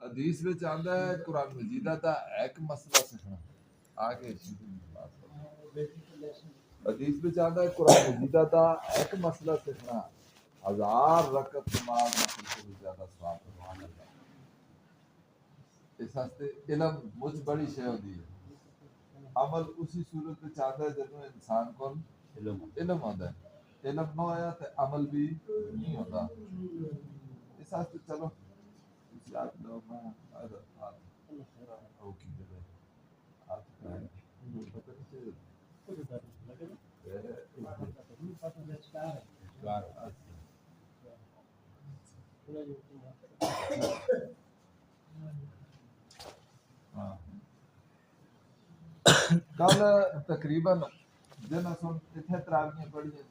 حدیث میں آندا ہے قرآن مجیدہ دا ایک مسئلہ سکھنا آگے حدیث میں آندا ہے قرآن مجیدہ دا ایک مسئلہ سکھنا 1000 رکعت نماز نفل سے بھی زیادہ ثواب ہے۔ سبحان اللہ۔ اس واسطے علم مجھ بڑی شے ہوتی ہے، عمل اسی صورت میں چاہتا ہے جب انسان کو علم ہوتا ہے، علم نہ ہویا تو عمل بھی نہیں ہوتا۔ اس واسطے چلو یاد لو میں کل تقریباً جن سن اتنے تراویاں پڑھیاں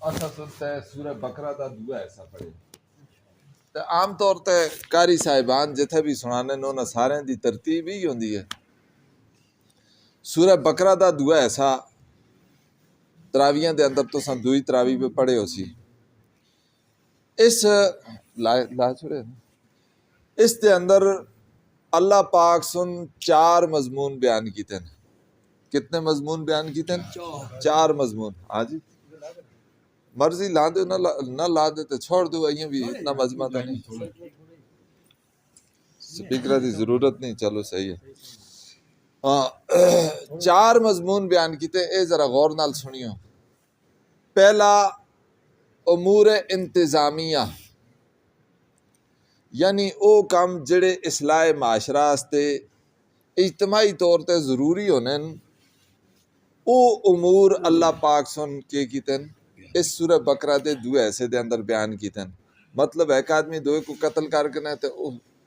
اصا سنتا ہے سورہ بقرہ دا دعا ایسا پڑھے تو عام طور تے قاری صاحبان جتھے بھی سنانے انہوں سارے دی ترتیب ہی ہوندی ہے۔ سورہ بقرہ دا دعا ایسا تراویاں دے اندر تو سن دوئی تراوی پہ پڑھے ہو سی، اس لا چھوڑے اس دے اندر اللہ پاک سن 4 مضمون بیان کیتے ہیں۔ کتنے مضمون بیان کیتے ہیں؟ 4 مضمون۔ ہاں جی مرضی لا دو نہ لا دے تو چھوڑ دو، ایوں بھی اتنا مضمون ہے نہیں، سپیکر دی ضرورت نہیں، چلو صحیح ہے۔ 4 مضمون بیان کیتے، اے ذرا غور نال سنیو۔ پہلا امور انتظامیہ، یعنی او کام جڑے اصلاح معاشرہ واسطے اجتماعی طور تے ضروری ہونے او امور اللہ پاک سن کے کیتن اس سورہ بقرہ دے دو ایسے دے اندر بیان کیتن۔ مطلب ایک آدمی دوئے کو قتل کر کے تے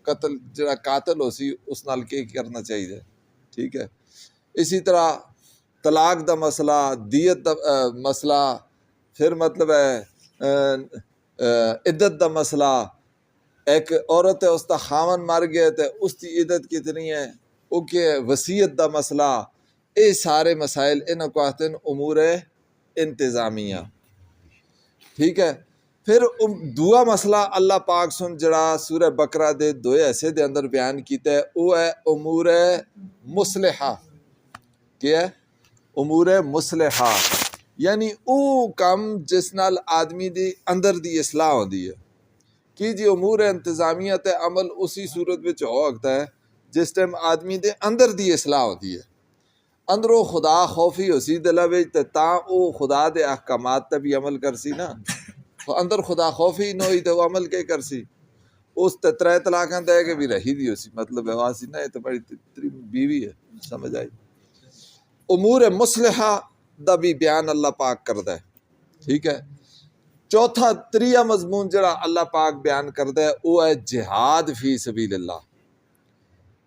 قتل جڑا قاتل ہو سی اس نال کے کرنا چاہیے، ٹھیک ہے۔ اسی طرح طلاق دا مسئلہ، دیت دا مسئلہ، پھر مطلب ہے عدت دا مسئلہ، ایک عورت ہے اس دا خاون مر گیا تے اس دی عدت کتنی ہے، او کہ وصیت دا مسئلہ، اے سارے مسائل انہوں کو آتے ہیں امور انتظامیہ، ٹھیک ہے۔ پھر دعا مسئلہ اللہ پاک سن جڑا سورہ بقرہ دے 2 ایسے دے اندر بیان کیتا ہے، او ہے امور مصلحہ۔ کیا ہے؟ امور مصلحہ، یعنی او کم جس نال آدمی دی اندر دی اصلاح ہوندی ہے کہ جی امور انتظامیہ تے عمل اسی صورت وچ ہو سکتا ہے جس ٹائم آدمی دے اندر دی اصلاح ہوتی ہے، اندروں خدا خوفی ہو سی دل وچ تے تاں او خدا دے احکامات تے بھی عمل کرسی نا، اندر خدا خوفی نہ ہوئی تے وہ عمل کے کرسی، اس تے 3 طلاقاں دے کے بھی رہی دی ہو سی، مطلب ہے واسی نہ تو بڑی بیوی ہے، سمجھ آئی۔ امور مصلحہ دا بھی بیان اللہ پاک کردا ہے، ٹھیک ہے۔ چوتھا 3 مضمون جڑا اللہ پاک بیان کردا ہے وہ ہے جہاد فی سبیل اللہ،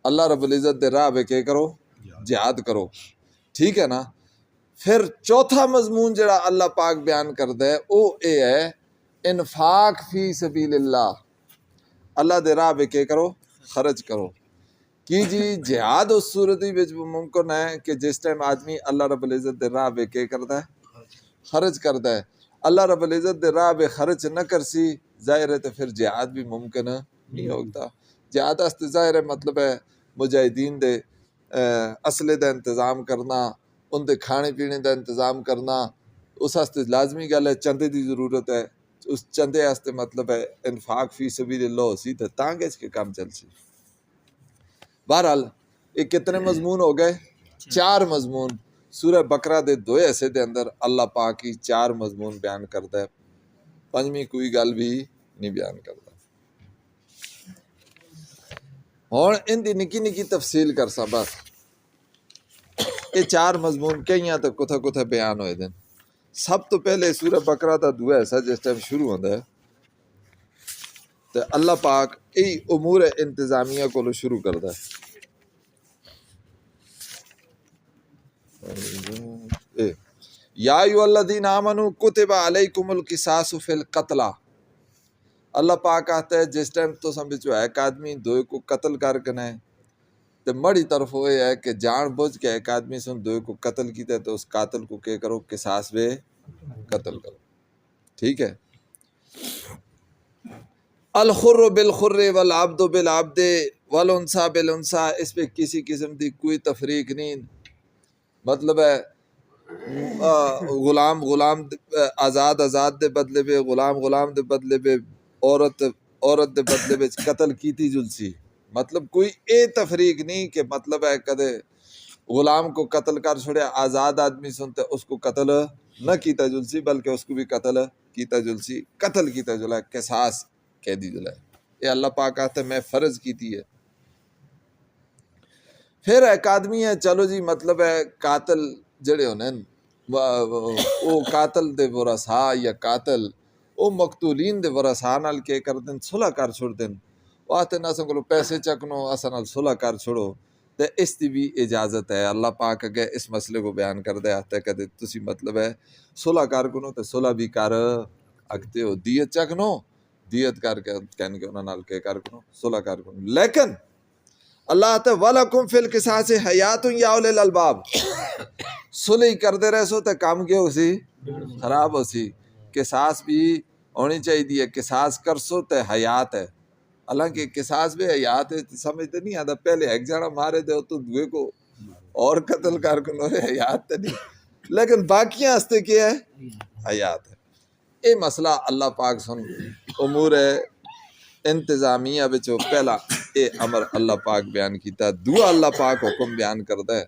اللہ رب العزت دے راہ کے کرو، جہاد کرو، ٹھیک ہے نا۔ پھر چوتھا مضمون جڑا اللہ پاک بیان کردا ہے وہ اے ہے انفاق فی سبیل اللہ، اللہ دے راہ کے کرو، خرچ کرو۔ کی جی جہاد اس صورت وچ ممکن ہے کہ جس ٹائم آدمی اللہ رب العزت دے راہ کے کردا ہے، خرچ کردا ہے۔ اللہ رب العزت دے راہ بے خرچ نہ کرسی ظاہر ہے تو پھر جہاد بھی ممکن نہیں ہوتا۔ جہاد واسطے ظاہر ہے مطلب ہے مجاہدین دے اسلحے دا انتظام کرنا، ان دے کھانے پینے دا انتظام کرنا، اس واسطے لازمی گل ہے چندے دی ضرورت ہے، اس چندے واسطے مطلب ہے انفاق فی سبیل اللہ ہو سی تو تاں گج کے کام چل سی۔ بہرحال یہ کتنے مضمون ہو گئے؟ 4 مضمون۔ سورہ بقرہ دے 2 ایسے دے اندر اللہ پاک کی 4 مضمون بیان کرتا ہے، 5ویں کوئی گل بھی نہیں بیان کرتا۔ ہوں ان دی نکی نکی تفصیل کر سا بس، یہ 4 مضمون کئیاں تو کتھا کتھا بیان ہوئے دن۔ سب تو پہلے سورہ بقرہ دا دعا ایسا جس ٹائم شروع ہوتا ہے تو اللہ پاک ای امور انتظامیہ کو شروع کرتا ہے۔ یا ایھا الذین آمنوا کتب علیکم القصاص فی القتلى، اللہ پاک کہتا ہے جس ٹائم تو سمجھو ایک آدمی دوئے کو قتل کر کے ہے تو مڑی طرف وہ ہے کہ جان بوجھ کے ایک آدمی سن دوئے کو قتل کیتا ہے تو اس قاتل کو کیا کرو؟ قصاص بے قتل کرو، ٹھیک ہے۔ الخر بالخر والعبد بالعبد والانثى بالانثى، اس پہ کسی قسم کی کوئی تفریق نہیں. مطلب ہے غلام غلام آزاد آزاد دے بدلے پہ، غلام غلام دے بدلے پہ، عورت عورت دے بدلے پہ قتل کیتی جلسی. مطلب کوئی اے تفریق نہیں کہ مطلب ہے کدے غلام کو قتل کر چھوڑیا، آزاد آدمی سنتے اس کو قتل نہ کیتا جلسی، بلکہ اس کو بھی قتل کیتا جلسی. قتل کیتا جلا ہے، قصاص کہہ دی جلا ہے. یہ اللہ پاک کہتے ہیں میں فرض کیتی ہے. پھر ایک آدمی ہے چلو جی مطلب ہے قاتل جڑے ہونے وہ قاتل دے ورثا یا قاتل وہ مقتولین دے ورثا نال کے کر دین صلح کر چھوڑ دین، واسطے نہ سن کو پیسے چکنو اساں نال صلح کر چھوڑو. تے اس دی بھی اجازت ہے. اللہ پاک اگے اس مسئلے کو بیان کر دے آتے کدے تسی مطلب ہے صلح کر کنو تے صلح بھی کر اگتے ہو، دیت چکنو دیت کر کے کہن کے انہاں نال کے کر کنو صلح کر کنو. لیکن اللہ تے وَلَكُمْ فِي الْقِصَاصِ حَيَاتٌ يَا أُولِي الْأَلْبَابِ، صلح کردے رہسو تے کام کیا ہو سی خراب ہو سی. قصاص بھی ہونی چاہیے، قصاص کرسو تے حیات ہے. حالانکہ قصاص بھی حیات ہے سمجھتے نہیں آتا. پہلے ایک جانا مارے دے تو دوے کو اور قتل کر کنو حیات تے نہیں، لیکن باقیاں ہستے کیا ہے حیات ہے. اے مسئلہ اللہ پاک سن امور انتظامیہ بچو پہلا اے امر اللہ پاک بیان کیتا. دعا اللہ پاک حکم بیان کرتا ہے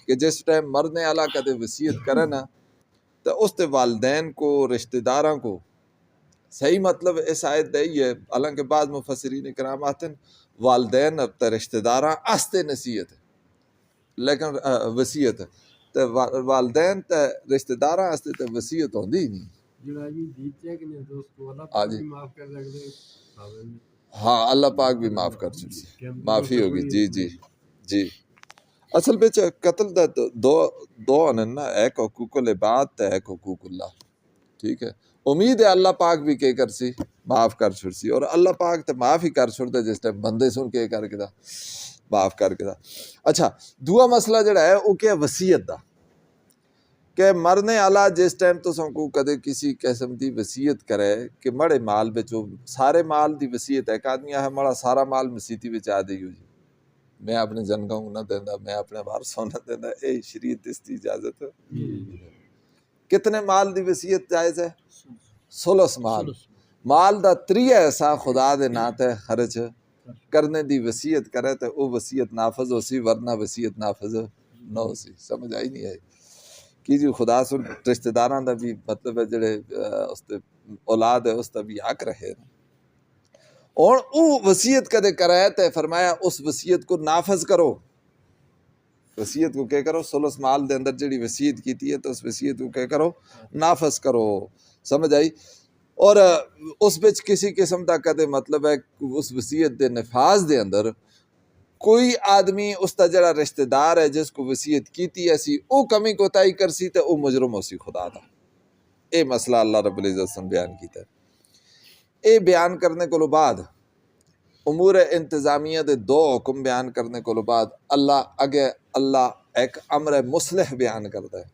کہ جس ٹائم مرنے والا کدے وصیت کرے نا تو اس تے والدین کو رشتہ داراں کو صحیح مطلب اس آیت ہے یہ. حالانکہ بعض مفسرین کرام آتے ہیں والدین تے رشتہ داراں آستے نصیحت ہے، لیکن وصیت ہے تے والدین تے رشتہ داراں آستے تے وصیت ہوندی ہی نہیں. ہاں اللہ پاک بھی معاف کر چکی، معافی ہوگی. جی جی جی. اصل بچ قتل دا دو انن نا، ایک حقوق العباد تے ایک حقوق اللہ. ٹھیک ہے، امید ہے اللہ پاک بھی کے کر سی معاف کر چھڑ سی. اور اللہ پاک تے معاف ہی کر چھڑ دے جس ٹائم بندے سن کے کر کے دا معاف کر کے دا. اچھا دوسرا مسئلہ جڑا ہے وہ کیا وصیت دا، کہ مرنے والا جس ٹائم تو سن کو کدے کسی قسم دی وصیت کرے کہ مڑے مال بچو سارے مال دی وصیت ہے. ایک آدمی ہے مڑا سارا مال مسیتی بچ آ دئی ہو جی میں اپنے جنگاؤں نہ دینا، میں اپنے وارثوں نہ دینا. اے شریعت اس دی اجازت ہے؟ کتنے مال دی وصیت جائز ہے؟ ثلث مال. مال دا تریہ ایسا خدا دے نا تے خرچ کرنے دی وصیت کرے تے او وصیت نافذ ہو سی، ورنہ وصیت نافذ نہ ہو سی. سمجھ آئی نہیں آئی کہ جی خدا سن رشتہ داراں دا بھی مطلب ہے جڑے اس تے اولاد ہے اس دا بھی حق رہے. اور او وصیت کدے کرائے تے فرمایا اس وصیت کو نافذ کرو. وصیت کو کیا کرو؟ ثلث مال دے اندر جڑی وصیت کیتی ہے تو اس وصیت کو کیا کرو؟ نافذ کرو. سمجھ آئی؟ اور اس بچ کسی قسم دا کدے مطلب ہے اس وصیت دے نفاذ دے اندر کوئی آدمی اس دا جڑا رشتہ دار ہے جس کو وصیت کیتی ہے سی او کمی کوتاہی کرسی تے او مجرم ہو سی خدا دا. اے مسئلہ اللہ رب العزت نے بیان کیتا ہے. اے بیان کرنے کو بعد امور انتظامیہ دے دو حکم بیان کرنے کو بعد اللہ ایک امر مصلح بیان کرتا ہے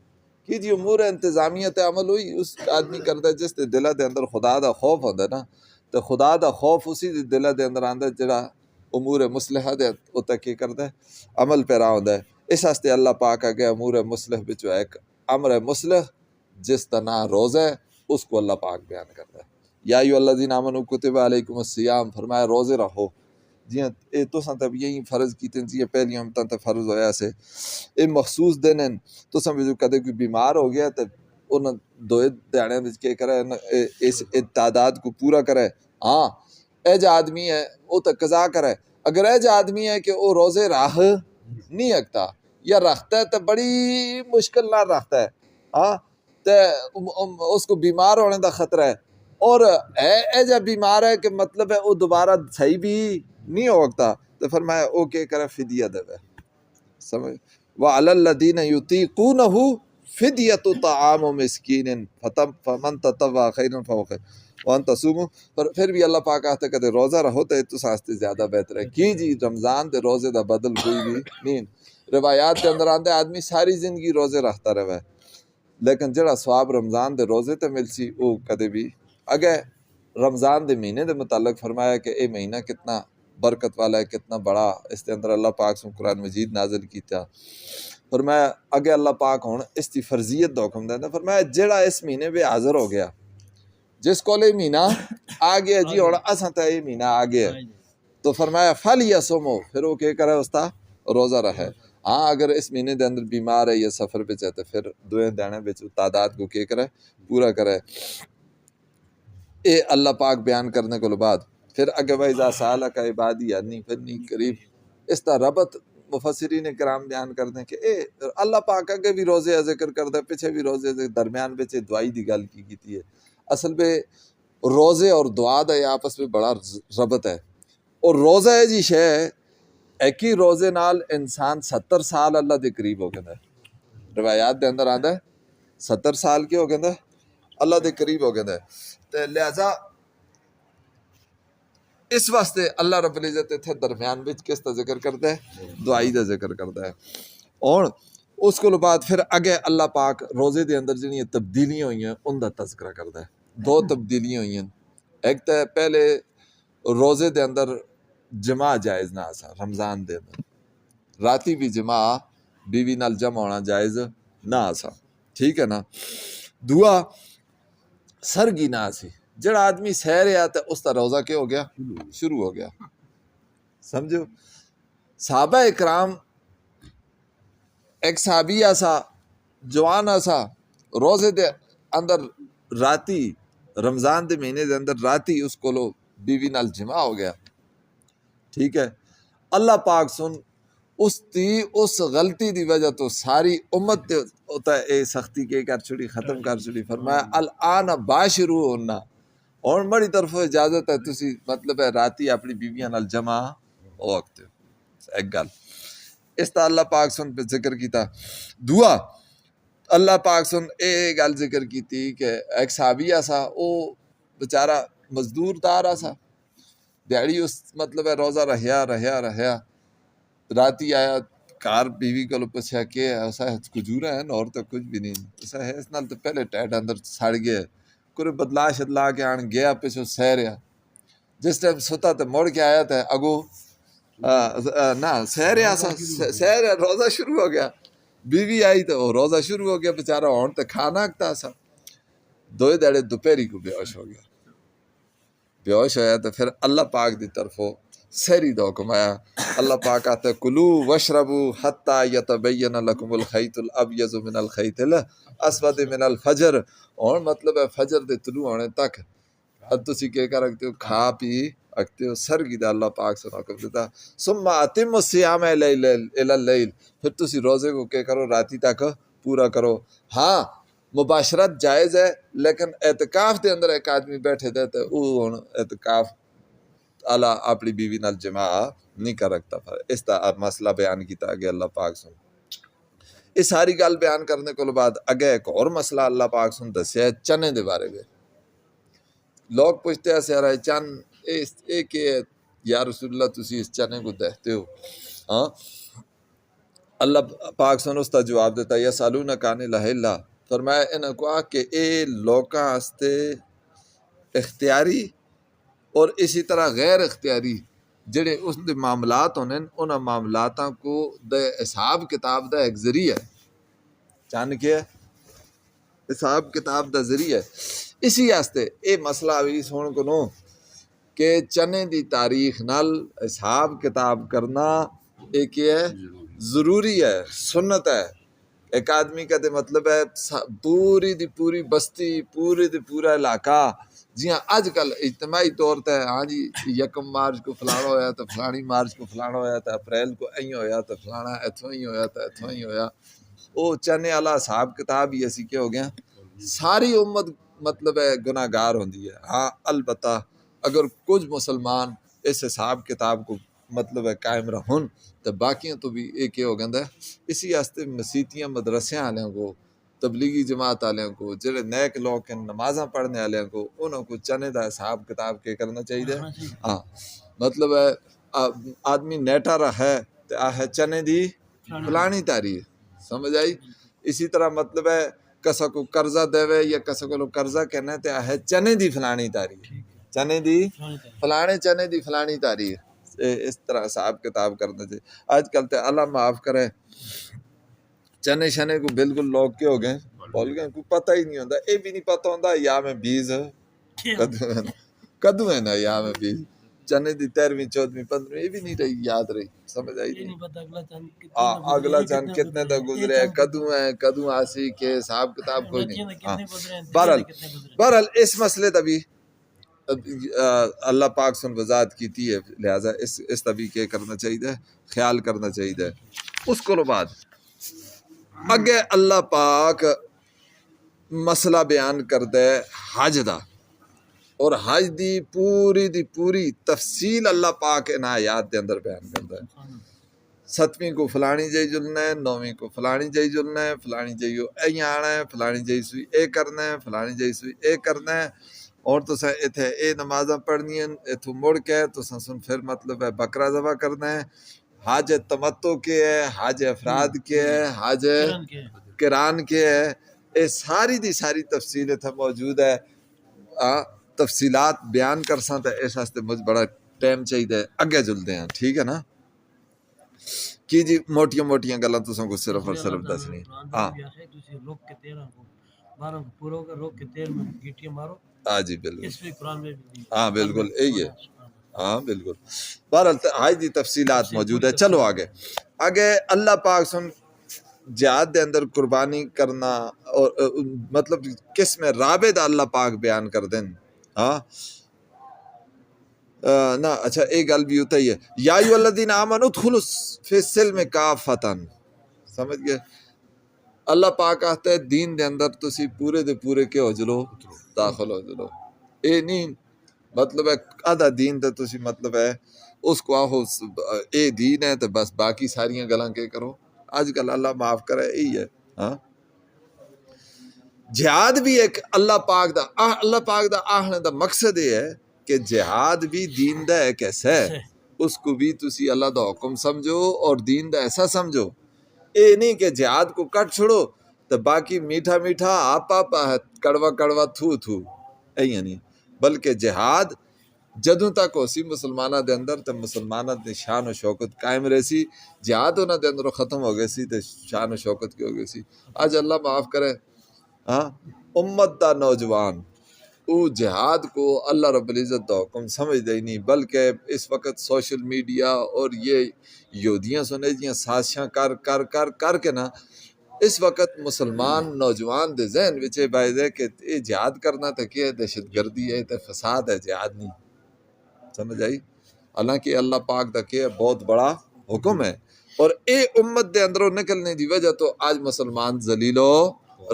کہ جی امور انتظامیہ تے عمل ہوئی اس آدمی کرتا ہے جس دے دل دے اندر خدا دا خوف ہوندا نا، تو خدا دا خوف اسی دے دل دے اندر آندا جڑا امور مصلحہ دے اوتے کی کردا ہے عمل پیرا ہوندا ہے. اس واسطے اللہ پاک اگے امور مصلح وچ ایک امر مصلح جس دا نام روزہ ہے اس کو اللہ پاک بیان کرتا ہے. یا ایھا الذین آمنوا کتب علیکم الصیام، فرمایا روزے رہو. جی اے تساں تے یہی فرض کیتے جی پہلی امتاں تے فرض ہویا سے اے مخصوص دن ہیں. تو سمجھو کدے کوئی بیمار ہو گیا تے انہاں دو دیہاڑیاں وچ کے کرے اس تعداد کو پورا کرے. ہاں اے جا آدمی ہے وہ تے قضا کرے. اگر اے جا آدمی ہے کہ وہ روزے راہ نہیں رکھتا یا رکھتا ہے تو بڑی مشکل نہ رکھتا ہے، ہاں تے اس کو بیمار ہونے دا خطرہ ہے، اور اے جا بیمار ہے کہ مطلب ہے وہ دوبارہ صحیح بھی نہیں ہو سکتا، تو فرمایا او کہ کرے فدیہ دے. سمجھ وَعَلَى الَّذِينَ يُطِيقُونَهُ فِدْيَةُ طَعَامُ مِسْكِينٍ فَمَن تَطَوَّعَ خَيْرًا فَهُوَ خَيْرٌ وَأَن تَصُومُوا. پر پھر بھی اللہ پاک کہتے کہ روزہ رہو تو تو ساستے زیادہ بہتر ہے. کی جی رمضان دے روزے دا بدل کوئی بھی نہیں. روایات کے اندر آندے آدمی ساری زندگی روزے رکھتا رہے لیکن جڑا ثواب رمضان دے روزے تے مل سی وہ کدے بھی اگے رمضان دے مہینے دے متعلق فرمایا کہ اے مہینہ کتنا برکت والا ہے، کتنا بڑا، اس کے اندر اللہ پاک سے قرآن مجید نازل کیتا۔ فرمایا اگے اللہ پاک ہون اس کی فرضیت دا حکم دینا، فرمایا جڑا اس مہینے پہ حاضر ہو گیا، جس کو یہ مہینہ آ گیا جی اور اساں تے یہ مہینہ آ گیا، تو فرمایا فَلْيَصُمْ، پھر وہ کیا کرے، اس کا روزہ رہے۔ ہاں اگر اس مہینے دے اندر بیمار ہے یا سفر پہ چاہتے پھر دوئے دینے بچ تعداد کو کیا کرے، پورا کرے۔ اے اللہ پاک بیان کرنے کو بعد پھر اگے وَإِذَا سَأَلَكَ عِبَادِي عَنِّي فَإِنِّي قَرِيبٌ، اس کا ربط مفسرین کرام بیان کرتے ہیں کہ اے اللہ پاک اگے بھی روزے ذکر کرتا ہے، پیچھے بھی روزے درمیان بچ دعائی دی گل کی ہے۔ اصل میں روزے اور دعا دا آپس میں بڑا ربط ہے، اور روزہ ہے جی شے ایک ہی روزے نال انسان 70 سال اللہ دے قریب ہو گیا ہے۔ روایات دے اندر آندا ہے 70 سال کے ہو گیا ہے اللہ دے قریب ہو گیا ہے۔ تو لہذا اس واسطے اللہ رب العزت اتنے درمیان وچ کس کا ذکر کرتا ہے، دعائی دا ذکر کرتا ہے۔ اور اس کو بعد پھر اگے اللہ پاک روزے دے اندر جنہی تبدیلیاں ہوئی ہیں ان دا تذکرہ کرتا ہے۔ دو تبدیلیاں ہوئی ہیں، ایک تو پہلے روزے دے اندر جمع جائز نہ آسا، رمضان دے اندر راتی بھی جمع بیوی نال جمع ہونا جائز نہ آسا، ٹھیک ہے نا۔ دعا سرگی نہ آسی، جڑا آدمی سہ رہا تو اس کا روزہ کیا ہو گیا، شروع ہو گیا۔ سمجھو صحابہ اکرام، ایک صحابی ایسا جوان ایسا روزے دے اندر راتی، رمضان دے مہینے دے اندر راتی اس کو لو بیوی نال جمع ہو گیا، ٹھیک ہے۔ اللہ پاک سن اس غلطی دی وجہ تو ساری امت ہوتا ہے اے سختی کے کر چھڑی، ختم کر چھڑی۔ فرمایا الآن باشروہن، اور بڑی طرف اجازت ہے تسی مطلب ہے راتی اپنی بیویاں نال جمع ہو وقت ایک گل اس تا اللہ پاک سن پہ ذکر کیتا۔ دعا اللہ پاک سن اے گل ذکر کیتی کہ ایک صحابی ایسا او بیچارہ مزدور دار ایسا دیہڑی اس مطلب ہے روزہ رہیا راتی آیا کار بیوی کو پوچھا کہ ایسا کھجورا ہے اور تو کچھ بھی نہیں، ایسا ہے اس نال تو پہلے ٹیٹ اندر سڑ گیا، کوئی بدلا شدلا کے آن گیا پیچھو سہ رہا، جس ٹائم ستا تو مڑ کے آیا تھا اگو نہ سہ رہا سا، سہ رہا روزہ شروع ہو گیا، بیوی آئی تو روزہ شروع ہو گیا بیچارہ، ہون تو کھانا آگتا سا، دو دہڑے دوپہری کو بے ہوش ہو گیا، بے ہوش ہویا تو پھر اللہ پاک دی طرفوں سحری دا حکم آیا۔ اللہ پاک آتا ہے کلو وشربو حتی یتبین لکم الخیط الابیض من الخیط الاسود من الفجر، اور مطلب ہے فجر دے طلوع ہونے تک اب تسی کیا کر رکھتے ہو، کھا پی رکھتے ہو، سرگی دا اللہ پاک سے حکم دیتا۔ ثم اتم الصیام الی اللیل، پھر تسی روزے کو کیا کرو، راتی تک پورا کرو۔ ہاں مباشرت جائز ہے، لیکن اعتکاف دے اندر ایک آدمی بیٹھے دے تو وہ اعتکاف اللہ اپنی بیوی نال جمع نہیں کر رکھتا۔ اس دا مسئلہ بیان کیتا گیا اللہ پاک سن۔ اس ساری گل بیان کرنے کو بعد اگے ایک اور مسئلہ اللہ پاک سن دسیا ہے چنے دے بارے میں۔ لوگ پوچھتے ہیں سیارہ چن اے کہ یا رسول اللہ تسی اس چنے کو دیکھتے ہو، ہاں اللہ پاک سن اس کا جواب دیتا یسالونک عن الہلہ، فرمایا انہاں کو کہ اے لوکاں واسطے اختیاری اور اسی طرح غیر اختیاری جڑے اس دے معاملات ہونے انہاں معاملاتاں کو دے حساب کتاب دا ایک ذریعہ ہے، چاند کے حساب کتاب دا ذریعہ ہے۔ اسی واسطے اے مسئلہ بھی سن کو نو کہ چنے دی تاریخ نال حساب کتاب کرنا ایک ہے ضروری ہے، سنت ہے۔ ایک آدمی کا دے مطلب ہے پوری دی پوری بستی، پوری دی پورا علاقہ، جی ہاں آج کل اجتماعی طور تے ہاں جی یکم مارچ کو فلانا ہویا تو فلانی مارچ کو فلانا ہویا تو اپریل کو این ہویا تو فلانا ایتھوں ہی ہویا تو ایتھوں ہی ہویا، او چنے والا حساب کتاب ہی اسی کے ہو گیا، ساری امت مطلب ہے گناہ گار ہوندی ہے۔ ہاں البتہ اگر کچھ مسلمان اس حساب کتاب کو مطلب ہے قائم رہن تو باقیاں تو بھی ایک ہو گیا ہے۔ اسی واسطے مسیتیاں مدرسیاں والوں کو، تبلیغی جماعت والوں کو، جڑے نیک لوگ ہیں نمازاں پڑھنے والوں کو، انہوں کو چنے دا حساب کتاب کے کرنا چاہیے۔ ہاں مطلب ہے آدمی نیٹا رہا ہے تو ہے چنے دی فلانی تاریخ، سمجھ آئی۔ اسی طرح مطلب ہے کسا کو قرضہ دے یا کسا کو قرضہ کہنا ہے تو ہے چنے دی فلانی تاریخ، چنے دی فلانے چنے دی فلانی تاریخ، اس طرح حساب کتاب کرنا چاہیے۔ آج کل تے اللہ معاف کرے چنے شنے کو بالکل لوگ کے ہو گئے بول گئے، کوئی پتہ ہی نہیں ہوتا، یہ بھی نہیں پتہ ہوتا یا میں بیج کدو ہے نا یا میں بیج چنے دی 13ویں 14ویں 15ویں یہ بھی نہیں رہی یاد رہی، سمجھ آئی نہیں، اگلا چند کتنے تک گزرے، کدو ہیں کدو آسی کے حساب کتاب کوئی نہیں۔ بہرحال اس مسئلے تبھی اللہ پاک سن وضاحت کیتی ہے، لہٰذا اس طریقے کرنا چاہیے، خیال کرنا چاہیے۔ اس کو بعد اگے اللہ پاک مسئلہ بیان کر دے حج دا، اور حج دی پوری تفصیل اللہ پاک ان آیات دے اندر بیان کر دے۔ 7ویں کو فلانی جائی جلنا ہے، 9ویں کو فلانی جائی جلنا ہے، فلانی جائی اے آنا ہے، فلانی جائی سوئی اے کرنا ہے، فلانی جائی سوئی اے کرنا ہے، اور تو سا اتھے اے نمازاں پڑھنی ہیں، اتھو مڑ کے تو سن پھر مطلب ہے بکرا ذبح کرنا ہے۔ حج تمتع کے ہے، حج افراد کے ہے، حج قران کے ہے، اے ساری دی ساری تفصیل اتھے موجود ہے۔ تفصیلات بیان کر ساں تے اس واسطے مجھ بڑا ٹائم چاہیے، اگے جلدے ہیں، ٹھیک ہے نا؟ کی جی موٹیاں موٹیاں گلاں تساں کو صرف اور صرف دسنی۔ ہاں ہاں جی بالکل، ہاں بالکل یہی ہے، ہاں بالکل۔ بہرحال حج دی تفصیلات موجود ہے۔ چلو آگے اللہ پاک سن جہاد دے اندر قربانی کرنا، اور مطلب کس میں رابع دا اللہ پاک بیان کر دیں۔ ہاں نا اچھا ایک گل بھی ہوتا ہی ہے، یا ایھا الذین آمنوا ادخلوا فی السلم کافۃ، سمجھ گئے؟ اللہ پاک کہتا ہے دین دے اندر تسی پورے دے پورے کے ہو جلو داخل ہو جلو، اے نہیں مطلب ہے آدھا دین تے تسی مطلب ہے اس کو آہو اے دین ہے تو بس باقی ساریاں گلاں کے کرو۔ آج کل اللہ معاف کرے یہی ہے۔ ہاں جہاد بھی ایک اللہ پاک دا آہنے دا مقصد یہ ہے کہ جہاد بھی دین دا ایک ایسا ہے، اس کو بھی تسی اللہ دا حکم سمجھو اور دین دا ایسا سمجھو۔ اے نہیں کہ جہاد کو کٹ چھوڑو تو باقی میٹھا میٹھا آپ کڑوا کڑوا تھو ایہ نہیں، بلکہ جہاد جدوں تک ہو سی مسلمانہ دے اندر تے مسلمانہ دی شان و شوکت قائم رہے سی، جہاد انہاں دے اندر ختم ہو گئے سی تے شان و شوکت کی ہو گئی سی۔ آج اللہ معاف کرے امت دا نوجوان او جہاد کو اللہ رب العزت دا حکم سمجھ دے نہیں، بلکہ اس وقت سوشل میڈیا اور یہ یہودیاں سنے جیاں سازشاں کر کے نا اس وقت مسلمان نوجوان دے ذہن وچ باعث ہے کہ یہ جہاد کرنا تے کیا ہے، دہشت گردی ہے تے فساد ہے، جہاد نہیں، سمجھ آئی؟ حالانکہ اللہ پاک دا کیا بہت بڑا حکم ہے، اور اے امت دے اندروں نکلنے دی وجہ تو آج مسلمان ذلیل و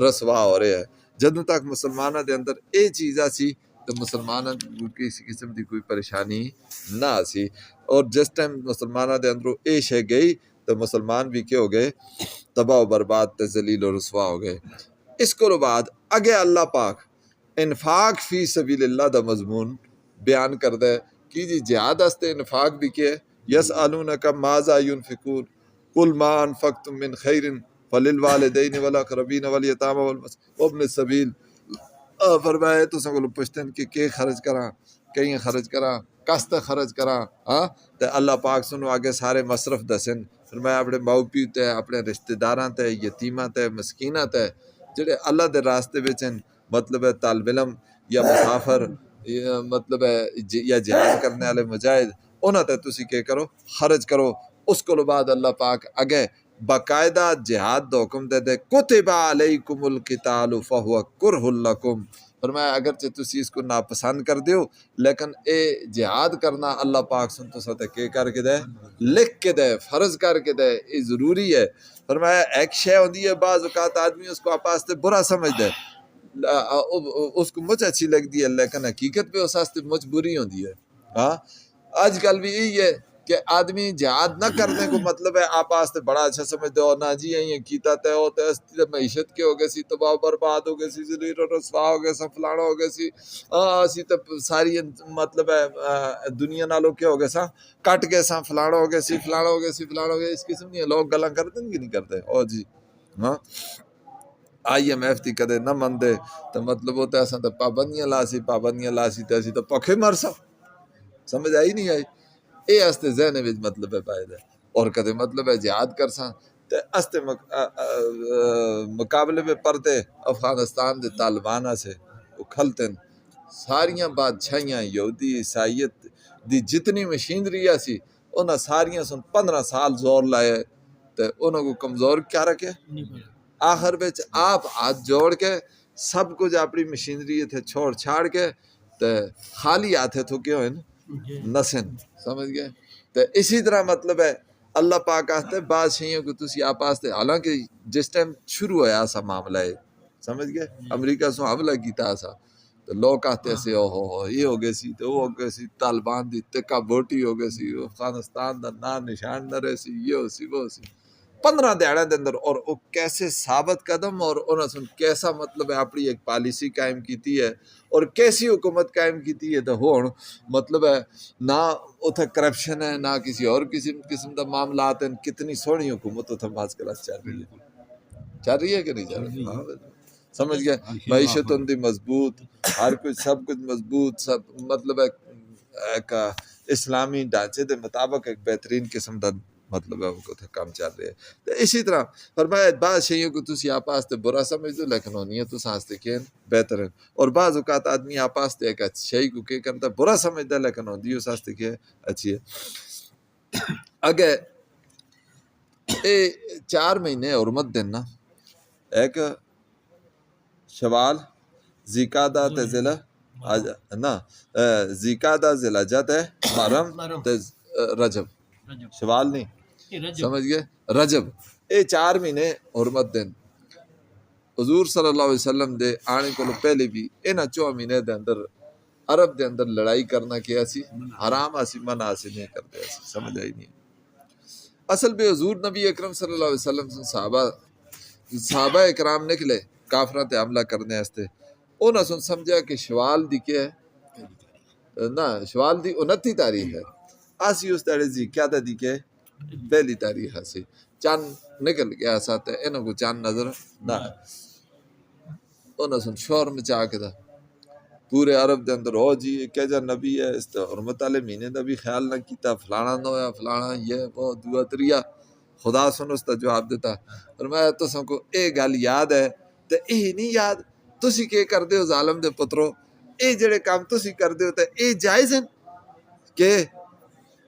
رسوا ہو رہے ہیں۔ جدوں تک مسلمانہ دے اندر اے چیزاں سی تو مسلمانہ کو کسی قسم دی کوئی پریشانی نہ سی، اور جس ٹائم مسلمانہ دے اندروں اے شے گئی تو مسلمان بھی کیا ہو گئے؟ تباہ و برباد تے ذلیل و رسوا ہو گئے۔ اس کو بعد اگے اللہ پاک انفاق فی سبیل اللہ دا مضمون بیان کر دے کہ جی جہاد واسطے انفاق بھی کیا ہے۔ یسألونک ماذا ینفقون قل ما انفقتم من خیر فللوالدین والاقربین والیتامی وابن السبیل، فرمایا تو سنگل پشتن کہ خرچ کراں، کہیں خرچ کراں، کس خرچ کراں، ہاں تے اللہ پاک سنو آگے سارے مصرف دسن، فرمایا اپنے ماؤ پیو تے، اپنے رشتہ داراں تے، یتیماں تے، مسکیناں تے، جڑے اللہ دے راستے وچ مطلب ہے طالب علم یا مسافر مطلب ہے یا جہاد کرنے والے مجاہد، انہاں تے تسی کیا کرو؟ خرچ کرو۔ اس کو بعد اللہ پاک اگے باقاعدہ جہاد دا حکم دے دے، کتب علیکم القتال فہو کرہ لکم، فرمایا اگرچہ تسی اس کو ناپسند کر دیو لیکن اے جہاد کرنا اللہ پاک سن تو ساتھ کے کر کے دے، لکھ کے دے، فرض کر کے دے، یہ ضروری ہے۔ فرمایا ایک شے ہوندی ہے بعض اوقات آدمی اس کو آپ واسطے برا سمجھ دے، اس کو مجھ اچھی لگ دی ہے لیکن حقیقت میں اس واسطے مجھ بری ہوندی ہے۔ ہاں آج کل بھی یہی ہے کہ آدمی جہاد نہ کرنے کو مطلب ہے آپ واسطے بڑا اچھا سمجھتے ہو، نہ جی یہ کیتا تے ہو تے معیشت کے ہو گئے سی، تباہ برباد ہو گئے سی، ذلیل و رسوا ہو گئے سا، فلانا ہو گئے سی، اسی تے ساری مطلب ہے دنیا نالوں کے ہو گئے سا، کٹ گئے سا، فلانا ہو گئے سی، فلانا ہو گئے سی، فلانا ہو گئے، اس قسم کی لوگ گلاں کرتے کہ نہیں کرتے؟ او جی ہاں IMF دی کدے نہ مندے تو مطلب ہوتا ہے اساں تے پابندیاں لاسی تے اسی تو پکھے مرسا. سمجھ آئی نہیں آئی؟ اے استے ذہن وچ مطلب ہے پائے دے. اور کدے مطلب ہے جہاد کرساں تے استے مقابلے میں پرتے افغانستان دے طالبانہ سے وہ کھلتن ساریاں بادشاہیاں یہودی عیسائیت دی جتنی مشینری سی انہاں ساریاں سن 15 سال زور لائے تے انہاں کو کمزور کیا رکھے. آخر بچ آپ ہاتھ جوڑ کے سب کچھ اپنی مشینری تھے چھوڑ چھاڑ کے تے خالی ہاتھ تو کیوں ہیں نسن. سمجھ گئے؟ تے اسی طرح مطلب ہے اللہ پاک آتے بادشاہیوں کو تسی آپ آستے حالانکہ جس ٹائم شروع ہوا سا معاملہ ہے سمجھ گئے امریکہ سو حملہ کیتا سا تو لوگ کہتے سے او ہو یہ ہو گئے سی تو وہ ہو گئے سی طالبان دی تکا بوٹی ہو گئے سی افغانستان دا نا نشان نہ رہے سی یہ ہو سی وہ سی 15 دیہڑے دے اندر. اور وہ کیسے ثابت قدم اور انہوں نے کیسا مطلب ہے اپنی ایک پالیسی قائم کیتی ہے اور کیسی حکومت قائم کیتی ہے تو ہون مطلب ہے نہ اتھے کرپشن ہے نہ کسی اور قسم دا معاملات ہیں. کتنی سونی حکومت اتھے باز کلاس چل رہی ہے کہ نہیں چل رہی؟ ہاں سمجھ گئے. معیشت ان دی مضبوط ہر کچھ سب کچھ مضبوط سب مطلب ہے ایک اسلامی ڈھانچے دے مطابق ایک بہترین قسم دا مطلب ہے وہ کام چل رہے ہیں. اسی طرح فرمایا بعض شیئوں کو تسی آپ آستے برا سمجھ دو لیکن ہونی ہے تو سانستے کین بہتر ہیں. اور بعض اوقات آدمی آپ آستے ایک شیئی کو کہ کرتا برا سمجھ دا لیکن ہونی ہے سانستے کین اچھی ہے. اگر اے 4 مہینے حرمت دن نا ایک شوال ذیقعدہ تے ذیلہ نا ذیقعدہ ذیلحجہ تے محرم تے رجب شوال نہیں سمجھ گئے رجب اے 4 مہینے حرمت دن. حضور صلی اللہ علیہ وسلم دے آنے کو پہلے بھی انہاں 4 مہینے دے اندر عرب دے اندر لڑائی کرنا کیا سی حرام آسی منع آسی نہیں کرتے آسی. سمجھ آئی نہیں؟ اصل بے حضور نبی اکرم صلی اللہ علیہ وسلم سے صحابہ اکرام نکلے کافران تے حملہ کرنے ہستے انہاں سن سمجھا کہ شوال دی کیا ہے نا شوال دی 29 تاریخ ہے آسی اس تاریخ ذیقعدہ دی کے پہلی تاریخ ہے چاند نکل گیا ساتھ ہے انہوں کو چاند نظر نہ انہوں سن شور مچا کے دا پورے عرب دے اندر ہو جی کہ جا نبی ہے اس تے حرمت والے مہینے دا بھی خیال نہ کیتا فلانا نہ ہویا فلانا یہ وہ دعا تریا. خدا سن اس تا جواب دیتا اور میں تو سن کو اے گل یاد ہے تے اے نہیں یاد تسی کے کر دے ہو ظالم دے پترو اے جڑے کام تسی کر دے ہو تے اے جائز ہیں کہ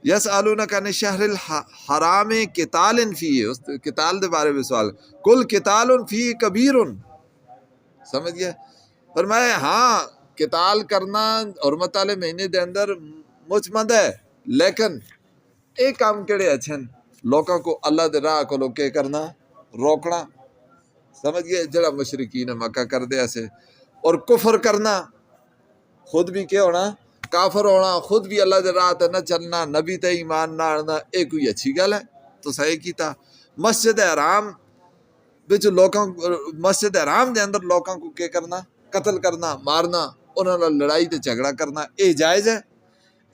یسالونک عن الشہر الحرام قتال فیہ اس قتال دے بارے میں سوال کل قتال فیہ کبیر سمجھ گئے. فرمایا ہاں قتال کرنا حرمت والے مہینے دے اندر مجھ مند ہے لیکن ایک کام کیڑے اچھن لوکاں کو اللہ دے راہ کو کے کرنا روکنا. سمجھ گئے جڑا مشرکین مکہ کر دے ایسے اور کفر کرنا خود بھی کیا ہونا کافر ہونا خود بھی اللہ دے راہ تے نہ چلنا نبی تے ایمان نہ آنا اے کوئی اچھی گل ہے تو صحیح کیتا. مسجد حرام بچ لوکاں مسجد حرام دے اندر لوکاں کو کیا کرنا قتل کرنا مارنا انہاں نال لڑائی تے جھگڑا کرنا اے جائز ہے.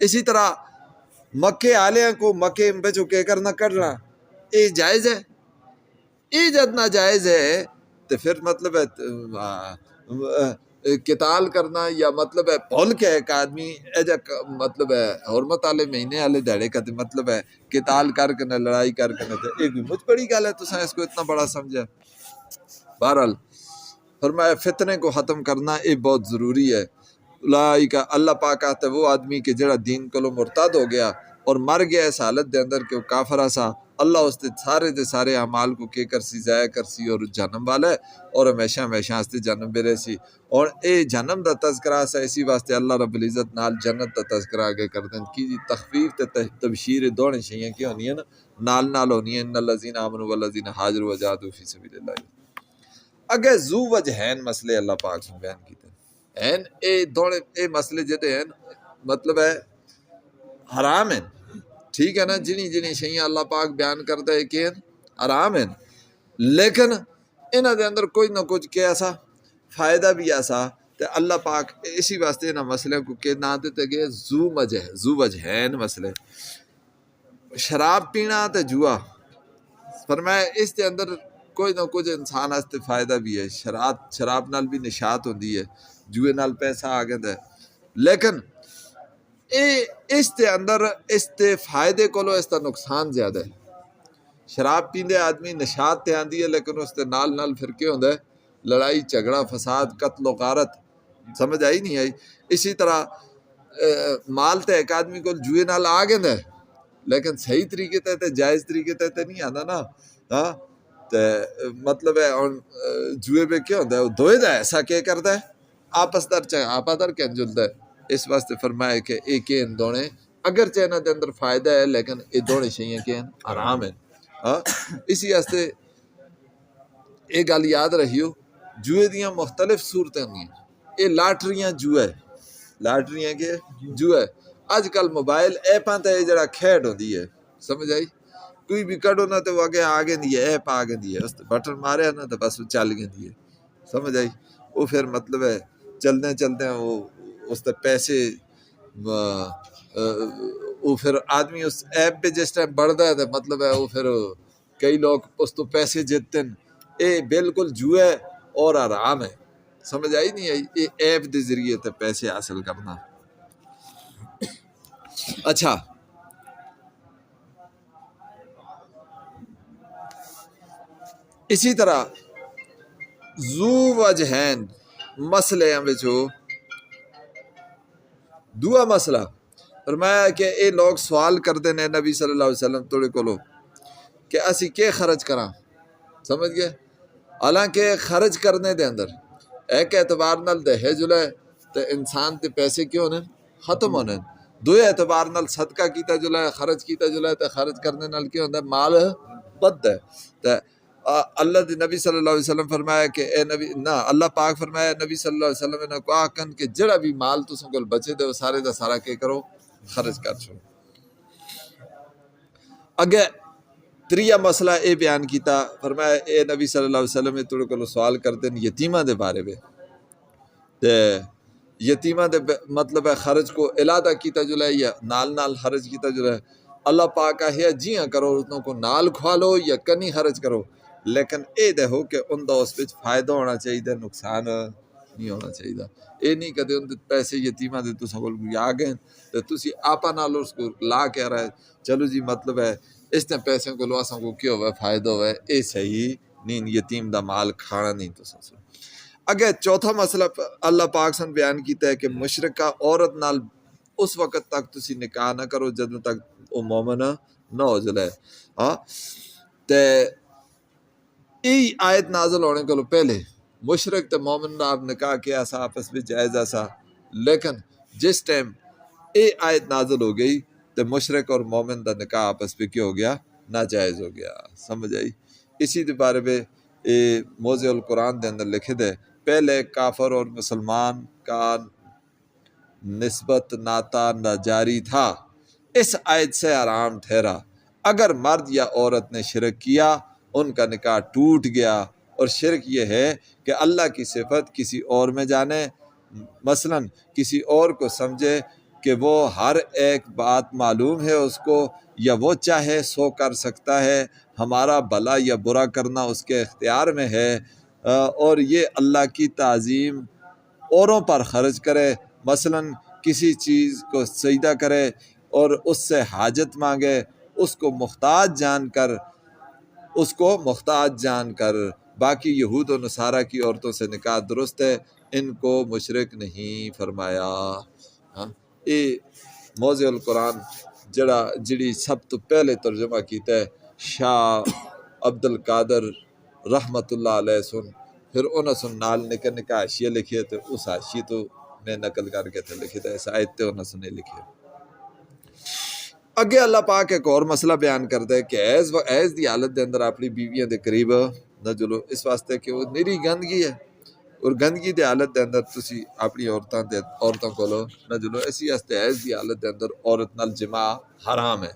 اسی طرح مکے آلیاں کو مکے بچو کیا کرنا کرنا اے جائز ہے. اے جد ناجائز ہے تو پھر مطلب ہے قتال کرنا یا مطلب ہے بھول کے ایک آدمی ایجا مطلب ہے حرمت والے مہینے والے دہڑے کا مطلب ہے قتال کر کے نہ لڑائی کر کے نہ ایک بھی مجھ بڑی گل ہے تو اس کو اتنا بڑا سمجھا. بہرحال فرمایا فتنے کو ختم کرنا یہ بہت ضروری ہے. اولئک اللہ پاک آتا ہے وہ آدمی کہ جڑا دین کو مرتد ہو گیا اور مر گیا اس حالت دے اندر کہ وہ کافر سا اللہ اس دے سارے اعمال کو کے کرسی ضائع کرسی اور جہنم والا ہے اور ہمیشہ ہمیشہ اس جہنم میں رہسی. اور اے جہنم دا تذکرہ سا اسی واسطے اللہ رب العزت نال جنت دا تذکرہ آگے کر دیں کی جی تخفیف تے تبشیر دونے شیئیں کی ہونی ہیں نا نال ہونی ہیں ان الذین آمنوا والذین ہاجروا وجاہدوا فی سبیل اللہ. اگر ذو وجہین مسئلے اللہ پاک سے بیان کیتے ہیں اے دونے اے مسئلے جڑے ہیں مطلب ہے حرام ہیں ٹھیک ہے نا جنی شیئیں اللہ پاک بیان کرتا ہے کہ حرام ہیں لیکن انہاں دے اندر کوئی نہ کچھ کہ ایسا فائدہ بھی ایسا تو اللہ پاک اسی واسطے انہاں مسئلے کو کہ نہ دیتے گئے ذو وجہین مسئلے. شراب پینا تے جوا فرمایا اس دے اندر کوئی نہ کچھ انسان واسطے فائدہ بھی ہے. شراب نال بھی نشاط ہوندی ہے, جوئے نال پیسہ آ گیا ہے, لیکن اس دے اندر اس دے فائدے کولو اس دا نقصان زیادہ ہے. شراب پیندے آدمی نشاط تے آندی ہے, لیکن اس دے نال پھر کیا ہوندا ہے, لڑائی جھگڑا فساد قتل و غارت. سمجھ آئی نہیں آئی؟ اسی طرح مال تے ایک آدمی کو جوئے نال آ گیا ہے, لیکن صحیح طریقے تے جائز طریقے تے نہیں آندا نا. ہاں تے مطلب ہے جوئے پہ کیا ہوتا ہے, وہ دوئے دا ایسا کیا کرتا ہے, آپس در چاہے آپا در کیا جلتا ہے. اس واسطے فرمایا کہ ایک ان دونے اگر چینہ دے اندر فائدہ ہے, لیکن یہ دونے شیئیں کہ آرام ہیں. ہاں اسی واسطے ایک گل یاد رہیو, جوئے دیاں مختلف صورتیں ہیں. یہ لاٹریاں جوئے, لاٹریاں کے جوئے. اج کل موبائل ایپاں تے جڑا کھیڈ ہوندی ہے, سمجھ آئی؟ کوئی بھی کڈو نہ تو اگے آ گئی ہے, ایپ آ گئی ہے, اس بٹن مارے نا تو بس وہ چل گئی ہے. سمجھ آئی؟ وہ پھر مطلب ہے چلتے چلتے وہ اس تے پیسے وہ پھر آدمی اس ایپ پہ جس ٹائم بڑھتا ہے تو مطلب ہے وہ پھر کئی لوگ اس تو پیسے جیتتے ہیں. یہ بالکل جوئے اور آرام ہے. سمجھ آئی نہیں آئی؟ یہ ایپ دے ذریعے تے پیسے حاصل کرنا. اچھا اسی طرح ذو وجہین مسئلے ہو دعا مسئلہ فرمایا کہ اے لوگ سوال کرتے ہیں نبی صلی اللہ علیہ وسلم توڑے کولو کہ اسی کے خرچ کراں. سمجھ گئے؟ حالانکہ خرچ کرنے دے اندر ایک اعتبار نال دہے جلے تو انسان تے پیسے کیوں نے ختم ہونے, دو اعتبار نال صدقہ کیتا جلے خرچ کیتا جلے تو خرچ کرنے نال کیوں ہوتا ہے, مال بد ہے. تو اللہ دی نبی صلی اللہ علیہ وسلم فرمایا کہ اے نبی نہ اللہ پاک فرمایا نبی صلی اللہ علیہ وسلم نے کہا کن کہ جڑا بھی مال تسوں کول بچے دے وہ سارے دا سارا کے کرو خرچ کر چھو. اگے تریہ مسئلہ اے بیان کیتا, فرمایا اے نبی صلی اللہ علیہ وسلم تھوڑے کو سوال کرتے ہیں یتیمہ دے بارے میں. تے یتیمہ دے مطلب ہے خرچ کو علادہ کیتا جلے یا نال خرچ کیتا جلے. اللہ پاک ہے جیاں کرو اتنوں کو نال کھوا لو یا کنی خرچ کرو, لیکن اے دے ہو کہ ان دا اس وچ فائدہ ہونا چاہیے, نقصان نہیں ہونا چاہیے. اے نہیں کدے ان پیسے یتیمہ دے تو سکول کو آ گئے تو تسی آپا نال اس کو لا کے رہے چلو جی مطلب ہے اس نے پیسے کو لو اساں کو کیا ہوا فائدہ ہوا ہے, اے صحیح نہیں, یتیم دا مال کھانا نہیں تو سو. اگے چوتھا مسئلہ اللہ پاک سن بیان کیتا ہے کہ مشرکہ عورت نال اس وقت تک تسی نکاح نہ کرو جدوں تک وہ مومن نہ ہو جلے. ہاں تے ای آیت نازل ہونے کو پہلے مشرک تے مومن دا آپ نکاح کیا سا آپس میں جائز سا, لیکن جس ٹائم اے آیت نازل ہو گئی تو مشرک اور مومن دا نکاح آپس میں کیا ہو گیا, ناجائز ہو گیا. سمجھ آئی؟ اسی دے بارے میں موضع القرآن دے اندر لکھے دے پہلے کافر اور مسلمان کا نسبت ناتا ناجاری تھا, اس آیت سے آرام ٹھہرا. اگر مرد یا عورت نے شرک کیا ان کا نکاح ٹوٹ گیا. اور شرک یہ ہے کہ اللہ کی صفت کسی اور میں جانے, مثلا کسی اور کو سمجھے کہ وہ ہر ایک بات معلوم ہے اس کو, یا وہ چاہے سو کر سکتا ہے, ہمارا بھلا یا برا کرنا اس کے اختیار میں ہے. اور یہ اللہ کی تعظیم اوروں پر خرچ کرے, مثلا کسی چیز کو سجدہ کرے اور اس سے حاجت مانگے, اس کو محتاج جان کر. باقی یہود و نصارہ کی عورتوں سے نکاح درست ہے, ان کو مشرک نہیں فرمایا. یہ موضع القرآن جڑی سب تو پہلے ترجمہ کیتا ہے شاہ عبد القادر رحمت اللہ علیہ سن, پھر انہوں سن نال نکا حاشیہ لکھے تو اس حاشیے تو میں نقل کر کے تھے لکھے تھے, اس آیت تے انہوں سنے لکھے. اگے اللہ پاک ایک اور مسئلہ بیان کرتا ہے کہ ایز دی حالت دے اندر اپنی بیویاں دے قریب نہ جلو, اس واسطے کہ وہ نری گندگی ہے, اور گندگی دے حالت دے اندر تسی اپنی عورتوں کو نہ جلو. اسی واسطے ایز دی حالت دے اندر عورت نال جماع حرام ہے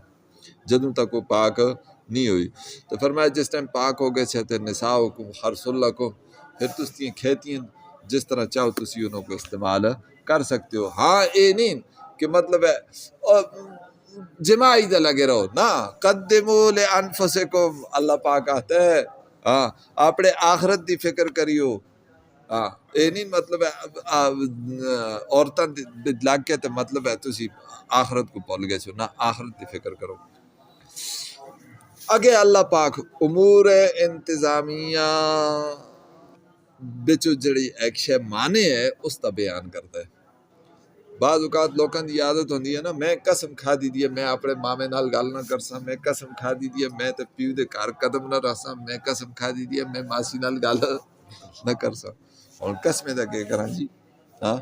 جدوں تک وہ پاک نہیں ہوئی. تو فرمایا جس ٹائم پاک ہو گئے چھتے نساؤکم حرث لکم, پھر تسی کھیتیاں جس طرح چاہو تسی انہوں کو استعمال کر سکتے ہو. ہاں اے نہیں کہ مطلب ہے جماعی دے لگے رہو نا, قدموا لانفسکم, اللہ پاک آتا ہے ہاں اپنے آخرت دی فکر کریو ہاں یہ نہیں مطلب ہے عورتاں لگ کے تے مطلب ہے تسی آخرت کو بھول گئے چھو نہ آخرت دی فکر کرو اگے اللہ پاک امور انتظامیہ بچو جڑی ایک شے مانے ہے اس کا بیان کرتا ہے بعض اوقات لوکاں دی عادت ہوندی ہے نا میں قسم کھا دی ہے میں اپنے مامے نال گل نہ کرساں میں قسم کھا دی ہے میں تے پیو دے گھر قدم نہ رکھساں میں قسم کھا دی ہے میں ماسی نال گل نہ کرساں اور قسمیں دا کہ کراں جی ہاں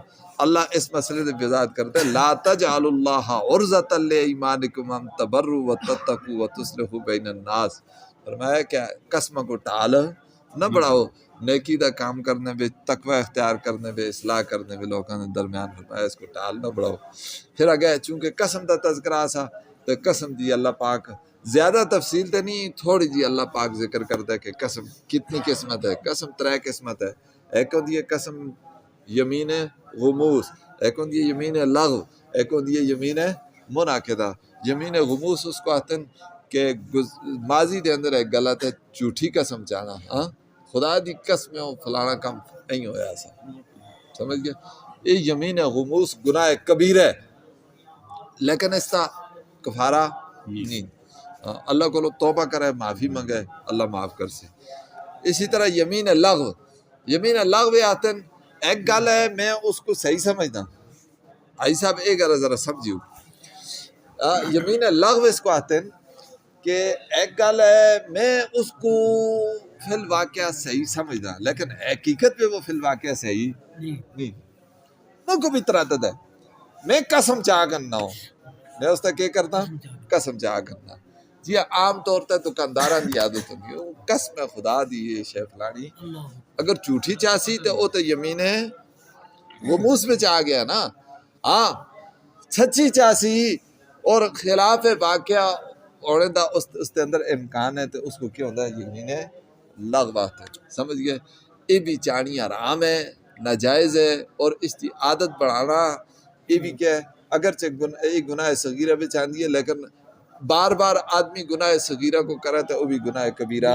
اللہ اس مسئلے سے وضاحت کرتا ہے لا تجعلوا اللہ عرضۃ لایمانکم ان تبروا وتتقوا وتصلحوا بین الناس فرمایا کہ قسموں کو ٹال نہ بڑھاؤ نیکی دا کام کرنے میں تقوی اختیار کرنے میں اصلاح کرنے میں لوگوں کے درمیان فرمایا اس کو ٹال نہ بڑھاؤ پھر اگے چونکہ قسم دا تذکرہ سا تو قسم دی اللہ پاک زیادہ تفصیل تے نہیں تھوڑی جی اللہ پاک ذکر کرتا ہے کہ قسم کتنی قسمت ہے قسم 3 قسمت ہے ایک ہوندی ہے قسم یمین غموس ایک ہوندی ہے یمین لغو ایک ہوندی ہے یمین منعقدہ یمین غموس اس کو آتے ہیں کہ ماضی دے اندر ایک غلط ہے جھوٹی قسم چاہنا ہاں خدا دی قسم فلانا کام نہیں ہویا ایسا سمجھ گئے یہ یمین غموس گناہ کبیر ہے لیکن اس کا کفارہ نہیں اللہ کو توبہ کرے معافی منگے اللہ معاف کر سے اسی طرح یمین لغو آتے ہیں ایک گل ہے میں اس کو صحیح سمجھتا آئی صاحب ایک گل ذرا سمجھیو یمین لغو اس کو آتے ہیں کہ ایک گل ہے میں اس کو فی الواقعہ صحیح سمجھتا لیکن حقیقت میں وہ فی الواقعہ صحیح نہیں وہ کو بھی تردد ہے میں قسم چاہ کرنا ہوں میں اس تک کیا کرتا قسم چاہ کرنا جی عام طور پر دکانداراں دی عادت ہوندی ہے قسم خدا دی یہ شے فلانی اگر جھوٹی چاسی تو وہ تو یمین غموس میں چاہ گیا نا ہاں سچی چاسی اور خلاف واقعہ اور اس کے اندر امکان ہے تو اس کو کیا ہوتا ہے یمین لغوات ہے سمجھ گئے یہ بھی چانی حرام ہے ناجائز ہے اور اس کی عادت بڑھانا یہ بھی کیا ہے اگرچہ گناہ صغیرہ بھی چاندی ہے لیکن بار بار آدمی گناہ صغیرہ کو کرے تو وہ بھی گناہ کبیرہ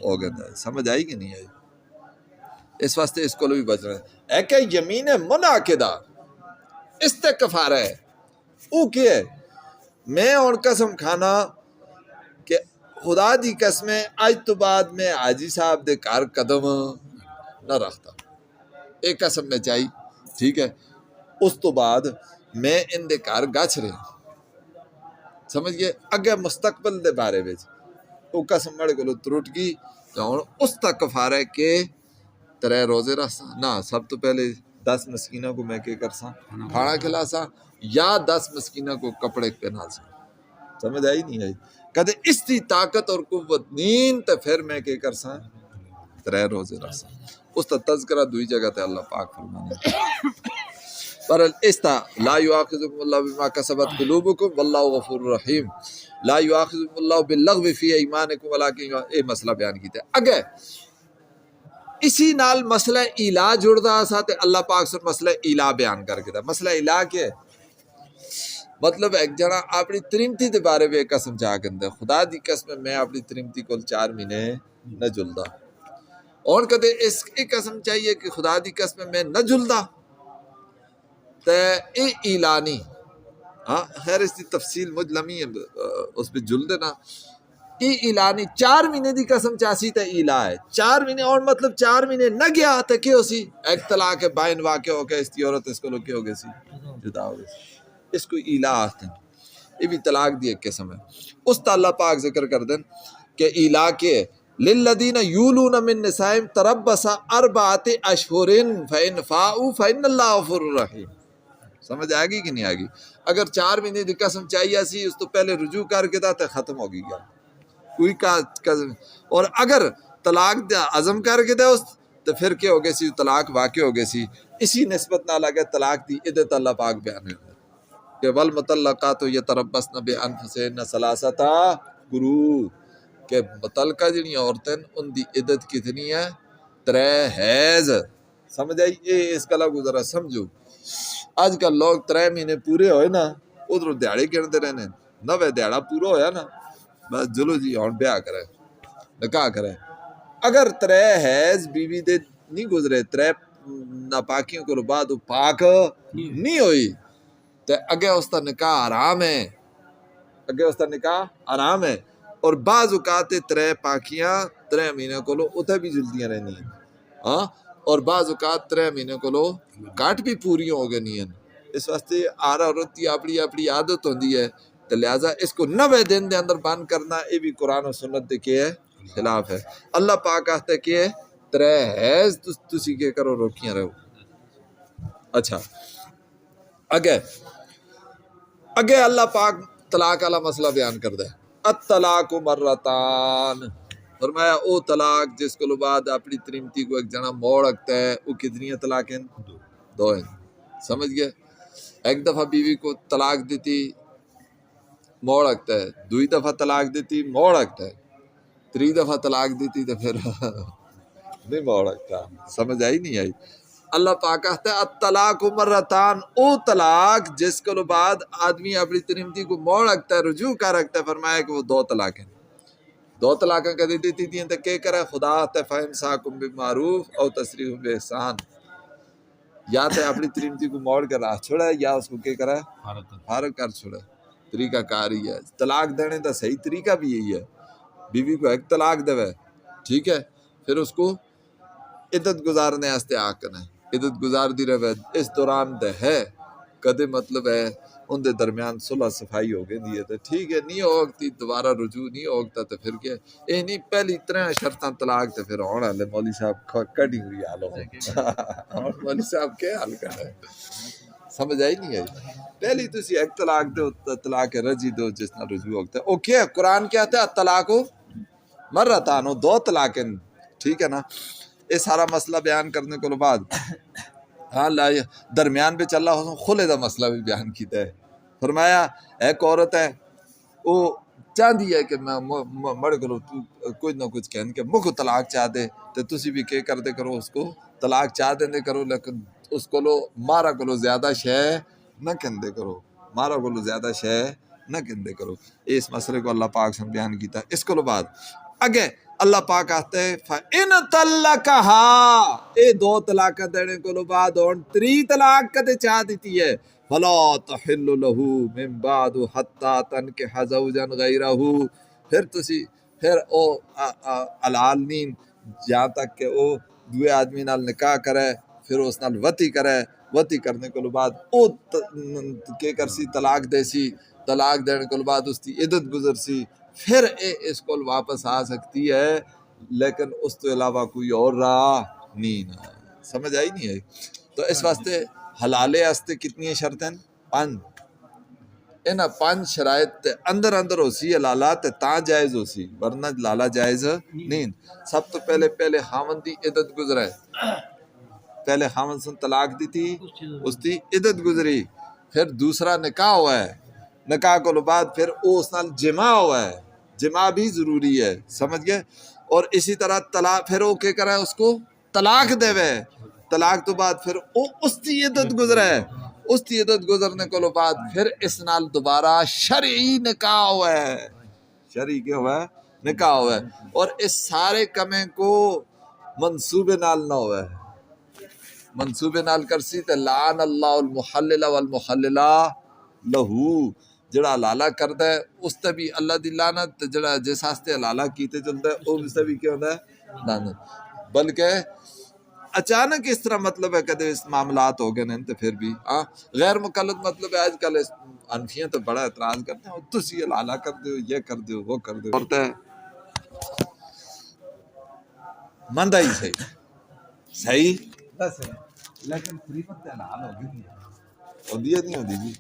ہو گیا ہے سمجھ آئی کہ نہیں آئی اس واسطے اس کو بھی بچ رہے ہیں ایک ہے یمین منعقدہ اس تے کفارہ ہے وہ کیا ہے میں اور قسم کھانا کہ خدا دی قسمیں آج تو بعد میں حاجی صاحب دے کار قدم نہ رکھتا ایک قسم میں چاہی ٹھیک ہے اس تو بعد میں ان دے کار گچھ رہے سمجھ گئے اگے مستقبل دے بارے میں وہ قسم بڑے کو ترٹ گئی تو اس تک کفارہ ہے کہ 3 روزے رکھسا نہ سب تو پہلے 10 مسکینہ کو میں کیا کرسا کھانا کھلاسا یا 10 مسکینہ کو کپڑے پہنا سا سمجھ آئی نہیں آئی کہتے اس کی طاقت اور قوت نین تو پھر میں کیا کرسا 3 روزے رکھسا اس کا تذکرہ دوئی جگہ تے اللہ پاک فرمانے پر استا لا یؤاخذکم اللہ بما کسبت قلوبکم واللہ غفور رحیم لا یؤاخذکم اللہ باللغو فی ایمانکم ولکن یہ مسئلہ بیان کیتا ہے اگے اسی نال مسئلہ الہ جڑدا سا تے اللہ پاک سے مسئلہ الہ بیان کر کے دا مسئلہ الہ کیا ہے مطلب ایک جنا اپنی تریمتی دے بارے میں قسم چاہ کندے خدا دی قسم میں اپنی تریمتی کو 4 مہینے نہ جلدا اور کہتے اس ایک قسم چاہیے کہ خدا دی قسم میں نہ جلدا تے اے اعلانی ہاں خیر اس کی تفصیل مجھ لمی ہے اس پہ جل دینا ای اعلانی 4 مہینے دی قسم چاسی تے الہ ہے 4 مہینے اور مطلب 4 مہینے نہ گیا تے کیا ہو سی ایک طلاق ہے بائن واقع ہو کے اس کی عورت اس کو لوگ کیا ہو گئی سی جدا ہو گئی سی اس کو الہ آتے ہیں یہ بھی طلاق دی ایک قسم ہے اس تا اللہ پاک ذکر کر دیں کہ الہ کے للذین یولون من نسائم تربص 4 اشہر فإن فاؤوا فإن اللہ غفور رحیم سمجھ آ گئی کہ نہیں آ گئی اگر 4 مہینے دی قسم چاہیے سی اس تو پہلے رجوع کر کے تے ختم ہو گئی گیا کوئی قسم اور اگر طلاق دا عزم کر کے دے اس تو پھر کیا ہو گئی سی طلاق واقع ہو گئی سی اسی نسبت نہ لگے طلاق دی عدت اللہ پاک بیان ہے کہ والمطلقات یتربصن بانفسہن 3 قروء کہ متعلقہ جنی عورتیں ان دی عدت کتنی ہے 3 حیض سمجھ آئی یہ اس کلا کو ذرا سمجھو آج کل لوگ 3 مہینے پورے ہوئے نا ادھر دیہڑے گنتے رہنے 9 دیہڑا پورا ہویا نا بس چلو جی ہوں بیاہ کرے نکاح کرے اگر ترے حیض بیوی دے نہیں گزرے، ترے ناپاکیوں کو بعد وہ پاک نہیں ہوئی تے اگے اس کا نکاح حرام ہے، اگے اس کا نکاح حرام ہے۔ اور بعض اوقات ترے پاکیاں 3 مہینے کو لو اتھے بھی جلدیاں رہنی ہیں، ہاں، اور بعض اوقات 3 مہینے کو لو کٹ بھی پوری ہو گئی ہیں۔ اس واسطے ہر عورت کی اپنی اپنی عادت ہوندی ہے، تو لہٰذا اس کو 90 دن دے اندر بند کرنا یہ بھی قرآن و سنت دے کے خلاف ہے۔ اللہ پاک کہتے کہ 3 حیض تسی کے کرو روکیاں رہو۔ اچھا اگے اللہ پاک طلاق والا مسئلہ بیان کر دے، الطلاق مرتان، فرمایا او طلاق جس کو بعد اپنی تریمتی کو ایک جنا موڑ رکھتا ہے، وہ کتنی طلاق ہیں؟ 2 ہیں، سمجھ گئے؟ ایک دفعہ بیوی کو طلاق دیتی موڑ رکھتا ہے، 2 دفعہ طلاق دیتی موڑ رکھتا ہے، 3 دفعہ طلاق دیتی تو پھر نہیں موڑ رکھتا۔ سمجھ آئی نہیں آئی؟ اللہ پاک کہتا ہے الطلاق مرتان، او طلاق جس کو بعد آدمی اپنی تریمتی کو موڑ رکھتا ہے، رجوع کر رکھتا ہے، فرمایا کہ وہ 2 طلاق ہیں۔ 2 طلاقیں کدی دیتی تھیں تو کیا کرے خدا فَإِمْسَاكُمْ بِمَعْرُوفٍ أَوْ تَسْرِيحٌ بِإِحْسَان، یا تو اپنی تریمتی کو موڑ کر راہ چھوڑے یا اس کو کیا کرے فارغ کر چھوڑے۔ طریقہ کار ہی ہے، طلاق دینے کا صحیح طریقہ بھی یہی ہے، بیوی کو ایک طلاق دے، ٹھیک ہے، پھر اس کو عدت گزارنے واسطے آکن ہے، عدت گزار دی رہے، اس دوران دے ہے کدے مطلب ہے ان دے درمیان صلح صفائی ہو گئی دی ہے تو ٹھیک ہے، نہیں ہوگتی دوبارہ رجوع نہیں ہوگتا تو پھر کیا یہ نہیں پہلی 3 شرطاں طلاق تو پھر ہونا لے مولوی صاحب کڑی ہوئی حال ہو مولوی صاحب کیا حال کر رہے سمجھ آئی نہیں آئی؟ پہلی تسی ایک طلاق دو، طلاق رجی دو جس نہ رجوع ہوگتا ہے، اوکے قرآن کیا ہے طلاق مرتان، 2 طلاقیں، ٹھیک ہے نا؟ یہ سارا مسئلہ بیان کرنے کو بعد ہاں درمیان پہ چل رہا ہو خلے دا مسئلہ بھی بیان کیتا ہے۔ فرمایا ایک عورت ہے وہ چاہتی ہے کہ میں مڑ کرو کچھ نہ کچھ کہن کے مکھ طلاق چاہ دے تو تسی بھی کیا کر دے کرو اس کو طلاق چاہ دے کرو، لیکن اس کو لو مارا کو زیادہ شے نہ کہندے کرو، مارا کو زیادہ شے نہ کہندے کرو۔ اس مسئلے کو اللہ پاک سے بیان کیتا ہے۔ اس کو بعد اگے اللہ پاک کہتے ہیں فَإِن طَلَّقَهَا، اے 2 طلاق دینے کو بعد اور 3 طلاق کدے چاہ دیتی ہے، فَلَا تَحِلُّ لَهُ مِن بَعْدُ حَتَّى تَنْكِحَ زَوْجًا غَيْرَهُ، پھر تسی پھر او حلال نہیں جہاں تک کہ او دوے آدمی نال نکاح کرے، پھر اس نال وطی کرے، وطی کرنے کو بعد او کے کرسی طلاق دے سی، طلاق دینے کو بعد اس کی عدت گزر سی، پھر اس کو واپس آ سکتی ہے، لیکن اس تو علاوہ کوئی اور راہ نہیں نا۔ سمجھ آئی نہیں آئی؟ تو اس واسطے حلالے واسطے کتنی شرطیں؟ 5، انہاں 5 شرائط تے اندر ہو سی حلالہ تے تاں جائز ہو سی، ورنہ لالا جائز نہیں۔ سب تو پہلے خاوند دی عدت گزرے، پہلے خاوند سے طلاق دی تھی اس دی عدت گزری، پھر دوسرا نکاح ہوا ہے، نکاح کو بعد پھر اس نال جمع ہوا ہے، جمع بھی ضروری ہے، سمجھ گئے؟ اور اسی طرح طلاق پھر وہ کیا کرے اس کو طلاق دے وے، طلاق تو بعد پھر وہ اس کی عدت گزرے، اس کی عدت گزرنے کو بعد پھر اس نال دوبارہ شرعی نکاح ہوا ہے، شرعی کیا ہوا ہے؟ نکاح ہوا ہے، اور اس سارے کمیں کو منصوبے نال نہ ہوا ہے، منصوبے نال کرسی تے لعن اللہ المحلل والمحللہ لہو، جڑا حلالہ کردا ہے اس تے بھی اللہ دی لعنت، جڑا جس واسطے حلالہ کیتے چلدا ہے اس تے بھی کیا ہوندا ہے لعنت۔ بلکہ اچانک اس طرح مطلب ہے کدے اس معاملات ہو گئے تو پھر بھی غیر مقلد مطلب ہے آج کل انفیاں تو بڑا اعتراض کرتے ہیں تسی حلالہ کر دیو، یہ کر دیو، وہ کر دیو، اور مندہ ہی صحیح لیکن فریقت تے حلال ہو گئی ہوندی ہے نہیں ہوندی جی؟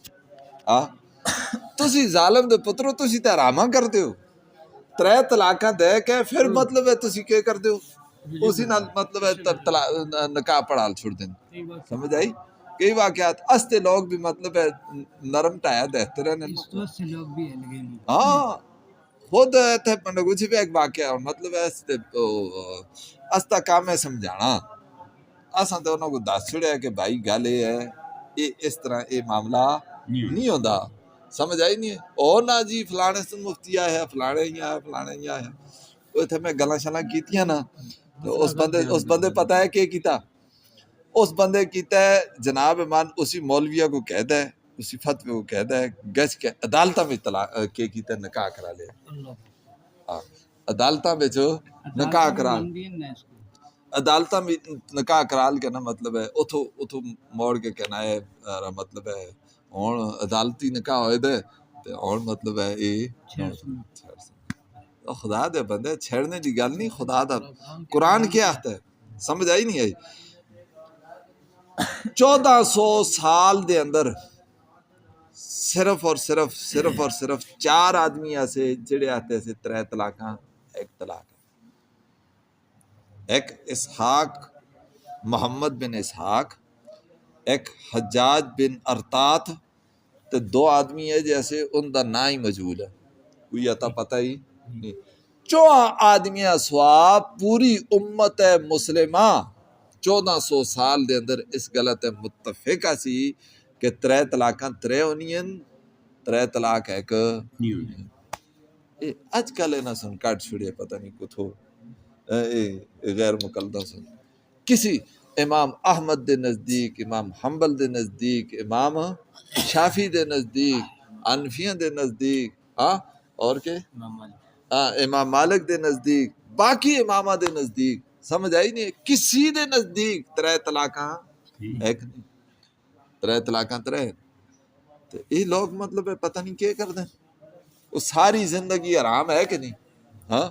تسی ظالم دے پترو تسی تے حراماں کر دیو، 3 طلاقاں دے کے پھر مطلب ہے تسی کیا کر دیو اسی نال مطلب ہے نکاح پڑھال چھوڑ دیں۔ سمجھ آئی؟ کئی واقعات استے لوگ بھی مطلب ہے نرم ٹایا دیتے رہنے، ہاں خود تھے پنڈگو جی بھی ایک واقعہ مطلب ہے استا کام ہے سمجھانا، اساں تے انہوں کو دس چھڑیا کہ بھائی گل یہ ہے یہ اس طرح یہ معاملہ نہیں ہوندا، سمجھ آئی نہیں ہے؟ اور نہ جی فلانے سے مفتی آیا ہے، فلانے ہی آیا، فلانے ہی آیا، وہ تھے میں گلاں شلاں کیتیاں نا تو اس بندے پتہ ہے کہ کیتا اس بندے کیتا ہے جناب ایمان اسی مولویہ کو کہتا ہے اسی فتوی کو کہتا ہے گج کے عدالتاں میں طلاق کے کیتا نکاح کرا لے عدالتاں میں جو نکاح کرا عدالتاں میں نکاح کرال کے نا مطلب ہے اتھو موڑ کے کہنا ہے مطلب ہے ہن عدالتی نکاح ہوئے دے تے ہن مطلب ہے خدا دے بندے چھیڑنے دی گل نہیں خدا دا قرآن کیا آختا ہے سمجھ آئی نہیں آئی 1400 سال دے اندر صرف اور صرف 4 آدمی ایسے جڑے آتے سے 3 طلاقاں ایک طلاق ایک اسحاق محمد بن اسحاق ایک حجاج بن ارطاط تے 2 آدمی ہے جیسے ان دا نا ہی مجہول ہے کوئی عطا پتہ ہی نہیں 4 آدمی اسوا پوری امت مسلمہ 1400 سال دے اندر اس غلط متفقہ سی کہ 3 طلاقاں 3 ہونی ہیں 3 طلاق ایک اج کل نہ سن کٹ چھڑے پتہ نہیں کتھو غیر مقلدہ سن کسی امام احمد دے نزدیک امام حنبل دے نزدیک امام شافی دے نزدیک حنفیاں دے نزدیک اور کے امام مالک دے نزدیک باقی امامہ دے نزدیک سمجھ آئی نہیں کسی دے نزدیک 3 طلاقاں ایک نہیں 3 طلاقاں 3 تو یہ لوگ مطلب ہے پتہ نہیں کیا کر دیں وہ ساری زندگی حرام ہے کہ نہیں ہاں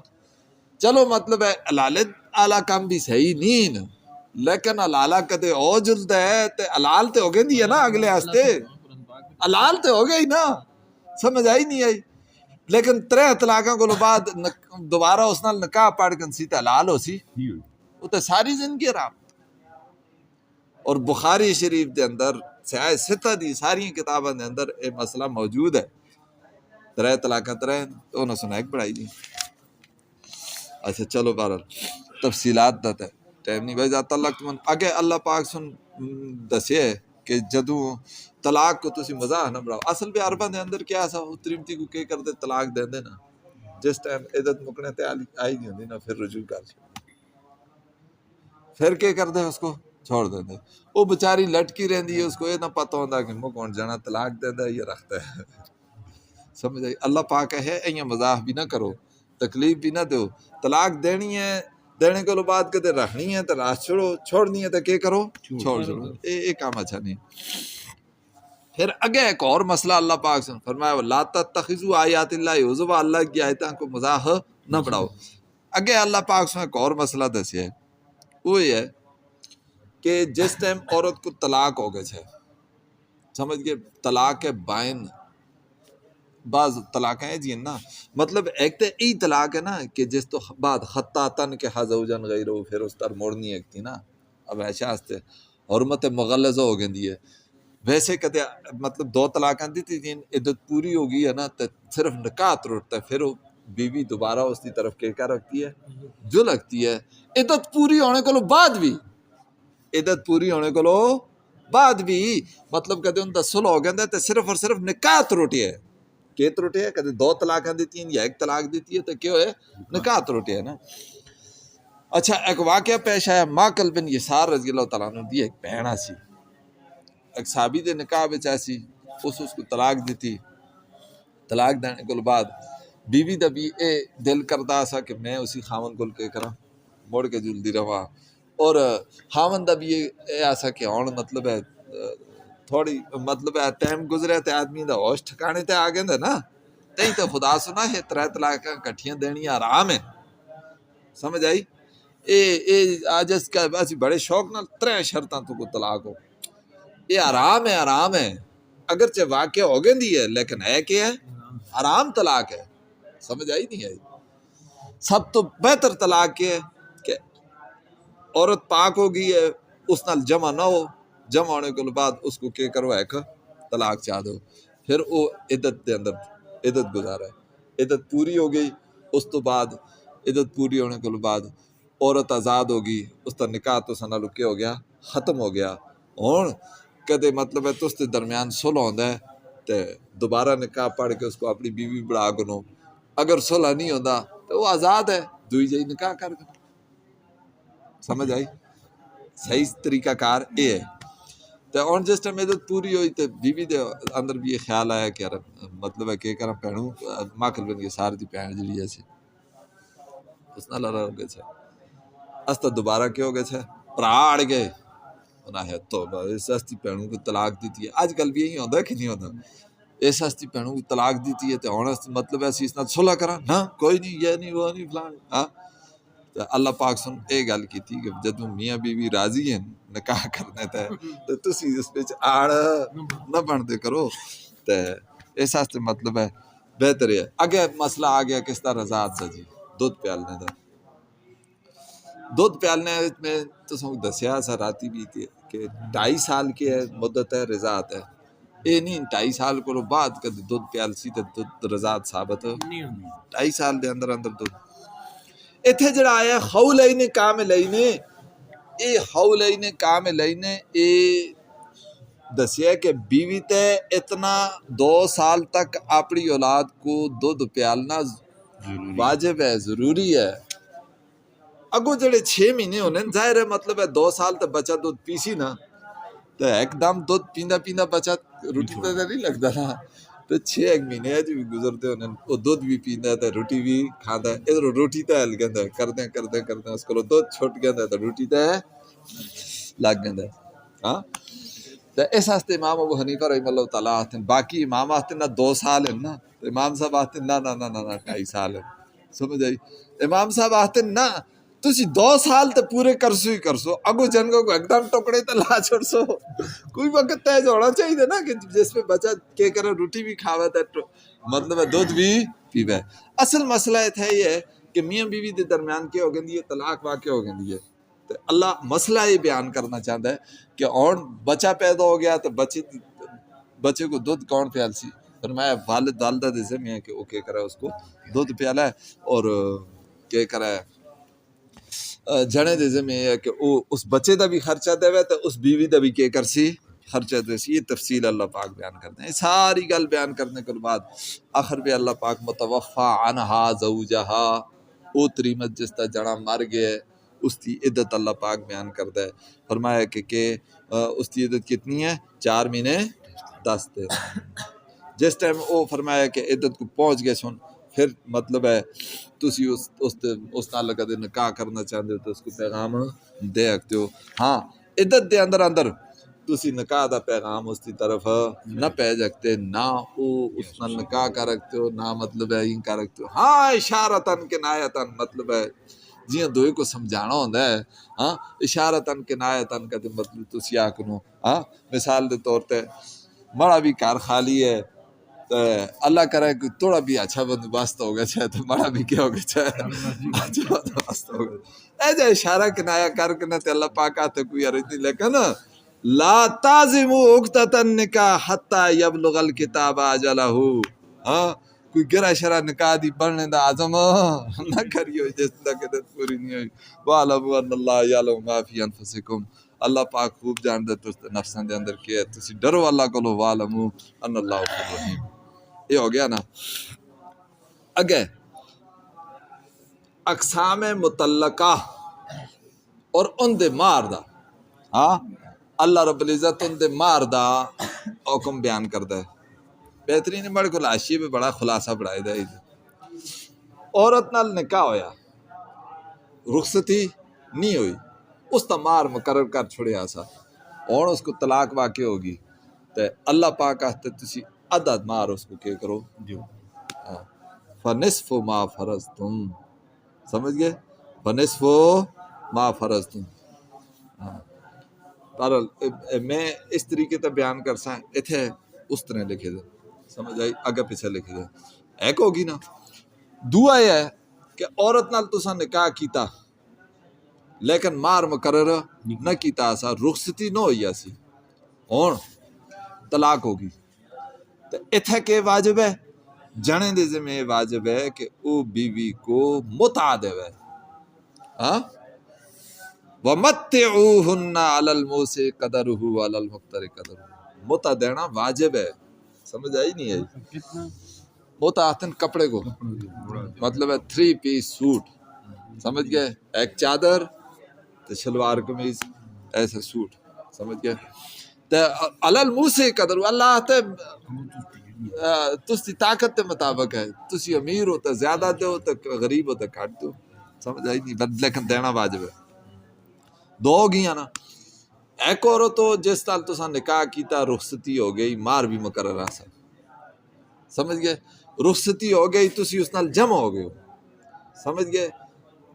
چلو مطلب ہے علالت اعلیٰ کام بھی صحیح نہیں نا لیکن علالہ کدے او جلد ہے تے علال تے ہو گئے دی ہے نا اگلے ہستے علال تے ہو گئی نا سمجھ آئی نہیں آئی لیکن 3 طلاقاں کو بعد دوبارہ اس نال نکاح پڑھ کر سی تے حلال ہو سی وہ تے ساری زندگی حرام اور بخاری شریف دے اندر سیاہ ستہ دی ساری کتاباں دے اندر یہ مسئلہ موجود ہے 3 طلاقاں 3 تو انہوں سنا ایک بڑھائی دی اچھا چلو بہرحال تفصیلات دا ٹائم نہیں بھائی ذات اللہ من اگے اللہ پاک سن دسے کہ جدوں طلاق کو تسی مزاح نہ بڑھاؤ اصل بھی عرباں دے اندر کیا سا تریمتی کو کہ کردے طلاق دے دے نا جس ٹائم عدت مکنے تے آئی نہیں ہوندی نا پھر رجوع کر پھر کیا کردے اس کو چھوڑ دے دے وہ بیچاری لٹکی رہندی ہے اس کو یہ نہ پتہ ہوندا کہ مو کون جانا طلاق دے دے یہ رکھتا ہے سمجھ آئی اللہ پاک ہے ایاں مزاح بھی نہ کرو تکلیف بھی نہ دو طلاق دینی ہے دینے کو بعد کہتے رکھنی ہے تو راست چھوڑنی ہے تو کیا کرو چھوڑو یہ کام اچھا نہیں پھر اگے ایک اور مسئلہ اللہ پاک سے فرمایا لا تتخذوا آیات اللہ حضوا اللہ کی آیتاں کو مزاح نہ بڑھاؤ اگے اللہ پاک سے ایک اور مسئلہ دسیا ہے وہ یہ ہے کہ جس ٹائم عورت کو طلاق ہو گئے سمجھ گئے طلاق بائن بعض طلاق ہیں جی نا مطلب ایک تو ای طلاق ہے نا کہ جس تو بعد خطا تن کے حزوجن غیرو پھر اس تر موڑنی ایک تھی نا اب ایسا ہستے حرمت مغلظہ ہو گئی ہے ویسے کہتے مطلب 2 طلاقاں دی تھی عدت پوری ہو گئی ہے نا تو صرف نکاح توڑتا ہے پھر وہ بیوی دوبارہ اس کی طرف کیا رکھتی ہے جو لگتی ہے عدت پوری ہونے کو بعد بھی عدت پوری ہونے کو بعد بھی مطلب کہتے ان دا صلح ہو گیا تو صرف اور صرف نکاح تروٹی ہے کہ تروٹی ہے کہتے 2 طلاقاں دیتی ہیں یا 1 طلاق دیتی ہے تو کیوں ہے نکاح تروٹی ہے نا اچھا ایک واقعہ پیش آیا ماکل بن یسار رضی اللہ تعالیٰ عنہ دی ایک بہن سی ایک صحابی دے نکاح بچ ایسی اس کو طلاق دیتی طلاق دینے کو بعد بیوی دا بھی اے دل کرتا سا کہ میں اسی خامن کو کے کرا موڑ کے جلدی رہا اور خامن دا بھی یہ ایسا کہ ہون مطلب ہے تھوڑی مطلب ہے ٹائم گزرے تے آدمی دا ہوش ٹھکانے تے آ گئے نا تھی تو خدا سنا ہے 3 طلاقاں کٹھیاں دینی آرام ہے سمجھ آئی اے آج اس کا اسی بڑے شوق نال 3 شرطاں تو کو طلاق ہو یہ آرام ہے اگرچہ واقع ہو گئی دی ہے لیکن ہے کہ ہے آرام طلاق ہے سمجھ آئی نہیں آئی سب تو بہتر طلاق ہے کہ عورت پاک ہو گئی ہے اس نال جمع نہ ہو جمع ہونے کے بعد اس کو کیا کرو ایک طلاق چاہ دو پھر وہ عدت دے اندر عدت گزارا ہے عدت پوری ہو گئی اس تو بعد عدت پوری ہونے کے بعد عورت آزاد ہوگی اس کا نکاح تو سنا لکے ہو گیا ختم ہو گیا ہوں کدے مطلب ہے تو اس کے درمیان صلح ہوندا ہے تے دوبارہ نکاح پڑھ کے اس کو اپنی بیوی بڑھا گنو اگر صلح نہیں ہوندا تو وہ آزاد ہے دوئی جائی نکاح کر کے سمجھ آئی صحیح طریقہ کار اے ہے تے ہن جس ٹائم عدت پوری ہوئی تے بیوی دے اندر بھی یہ خیال آیا کہ یار مطلب ہے کہ کرا بھینوں ماکل بن کے سار دی بھین جڑی ہے سی اس نال لڑ گئے چھے اس تا دوبارہ کیا ہو گئے چھے پراڑ گئے انہاں ہے توبہ اس ہستی بھینوں کو طلاق دیتی ہے آج کل بھی یہی ہوندا ہے کہ نہیں ہوندا اس ہستی بھینوں کو طلاق دیتی ہے تے ہن مطلب ہے اسی اس نال صلح کراں نہ کوئی نہیں یہ نہیں وہ نہیں فلان ہاں اللہ پاک سن اے گل کیتی کہ جدوں میاں بیوی راضی ہیں نکاح کرنے تے تے تسی اس وچ آڑ نہ بنتے کرو تے اس واسطے مطلب ہے بہتر ہے اگے مسئلہ آ گیا کس طرح رضاعت دا جی دودھ پیالنے دا دودھ پیالنے میں تسوں دسیا سا راتی بھی تھی کہ 2.5 سال کی ہے مدت ہے رضاعت ہے اے نہیں 2.5 سال کو بعد کد دودھ پیال سی تے دودھ رضاعت ثابت نہیں ہونی 2.5 سال دے اندر اندر دودھ اتھے جڑا آیا حولین کاملین اے حولین کاملین اے دسیا کہ بیوی تے اتنا 2 سال تک اپنی اولاد کو دودھ پیالنا واجب ہے ضروری ہے اگو جڑے 6 مہینے ہونے ظاہر ہے مطلب ہے 2 سال تے بچہ دودھ پیسی نا تو ایک دم دودھ پیندا پیندا بچہ روٹی تے نہیں لگتا نا تو 6 مہینے جو بھی گزرتے ہونے وہ دودھ بھی پیندا ہے روٹی بھی کھاندا ہے ادھر روٹی تے ہل گندا کردے اس کو دودھ چھٹ گیا تو روٹی تے لگ گندا ہاں تو اس واسطے امام ابو حنیفہ رحمہ اللہ تعالیٰ آتے ہیں باقی امام آتے ہیں نا 2 سال ہیں نا تو امام صاحب آتے ہیں نا 2.5 سال ہے سمجھ آئی امام صاحب آتے ہیں نا تسی 2 سال تے پورے کرسو ہی کرسو اگو جنگوں کو ایک دم ٹکڑے تے لا چھوڑ سو کوئی وقت طے ہونا چاہیے نا کہ جس میں بچہ کیا کرے روٹی بھی کھاوے تے مطلب ہے دودھ بھی پیوے اصل مسئلہ یہ ہے کہ میاں بیوی دے درمیان کیا ہو گندی ہے طلاق واقع ہو گندی ہے تو اللہ مسئلہ یہ بیان کرنا چاہتا ہے کہ اور بچہ پیدا ہو گیا تو بچے کو دودھ کون پیالسی فرمایا والد والدہ دے ذمہ ہے کہ وہ کیا کرے اس کو دودھ پیالا ہے اور کیا کرے جنے دے ذمہ ہے کہ وہ اس بچے دا بھی خرچہ دے تو اس بیوی دا بھی کیا کرسی خرچہ دے سی یہ تفصیل اللہ پاک بیان کرتے ہیں ساری گل بیان کرنے کے بعد آخر بھی اللہ پاک متوفا عنہا زوجہا او تریمت جس تا جڑا مر گئے اس کی عدت اللہ پاک بیان کرتا ہے فرمایا کہ اس کی عدت کتنی ہے 4 مہینے 10 دن جس ٹائم وہ فرمایا کہ عدت کو پہنچ گئے سن پھر مطلب ہے تسی اس نال لگا دے نکاح کرنا چاہتے ہو تو اس کو پیغام دے سکتے ہو ہاں عدت دے اندر اندر تسی نکاح دا پیغام اس کی طرف نہ پہ جکتے نہ او اس نال نکاح کر رکھتے ہو نہ مطلب ہے این کر رکھتے ہو ہاں اشارتاً کنایتاً مطلب ہے جیاں دوئے کو سمجھانا ہوتا ہے ہاں اشارتاً کنایتاً کا مطلب تسی آکھنو ہاں مثال دے طور تے بڑا بھی کار خالی ہے تو اللہ کرے کہ تھوڑا بھی اچھا بندوبست ہو گیا چاہے تو بڑا بھی کیا ہو گیا چاہے اچھا بندوبست ہو گیا ایجا اشارہ کنایا کر کے تے اللہ پاک آتے کوئی عرض نہیں لیکن لا تعزموا عقدۃ النکاح حتی یبلغ الکتاب اجلہ ہاں کوئی گرا شرع نکاح دی بڑھنے دا عزم نہ کریو جس تک عدت پوری نہیں ہوئی وَاعْلَمُوا أَنَّ اللَّهَ يَعْلَمُ مَا فِي أَنفُسِكُمْ اللہ پاک خوب جاندا تو نفساں دے اندر کیا ہے تسی ڈرو اللہ کو وَاعْلَمُوا أَنَّ اللَّهَ غَفُورٌ رَحِيمٌ یہ ہو گیا نا اگے اقسام مطلقہ اور ان دے مار دا ہاں اللہ رب العزت ان دے مار دا حکم بیان کردا ہے بہترین بڑے کو لاشی پہ بڑا خلاصہ بڑھائے دا عورت نال نکاح ہویا رخصتی نہیں ہوئی اس تا مار مقرر کر چھوڑیا سا اور اس کو طلاق واقع ہوگی تو اللہ پاک آتے تسی عدد مار اس کو کیا کرو فنصف ما فرضتم سمجھ گئے فنصف ما فرضتم پر میں اس طریقے تے بیان کر سا اتھے اس طرح لکھے دے سمجھ آئی اگے پیچھے لکھے دے ایک ہوگی نا دعا یہ ہے کہ عورت نال تسا نکاح کیتا لیکن مار مقرر نہ کیتا سا رخصتی نہ ہوئی ایسی اور طلاق ہوگی تو اتھے کے واجب ہے جنے دے ذمہ واجب ہے کہ او بیوی کو متع دے ہاں وَمَتِّعُوهُنَّ عَلَى الْمُوسِعِ قَدَرُهُ وَعَلَى الْمُقْتَرِ قَدَرُهُ متع دینا واجب ہے سمجھ آئی نہیں آئی متع آتے ہیں کپڑے کو مطلب ہے 3 پیس سوٹ سمجھ گئے, ایک چادر تے شلوار قمیض ایسا سوٹ, سمجھ گئے. تے علل موسیٰ قدر اللہ تے تسی طاقت تے مطابق ہے, تسی امیر ہو تے زیادہ دو تے غریب ہو تے کٹ دو, سمجھ آئی نہیں, لیکن دینا واجب ہے. دو ہو گیا نا. ایک عورت ہو جس نال تساں نکاح کیتا, رخصتی ہو گئی, مار بھی مقرر آسا, سمجھ گئے, رخصتی ہو گئی, تسی اس نال جمع ہو گئے ہو, سمجھ گئے.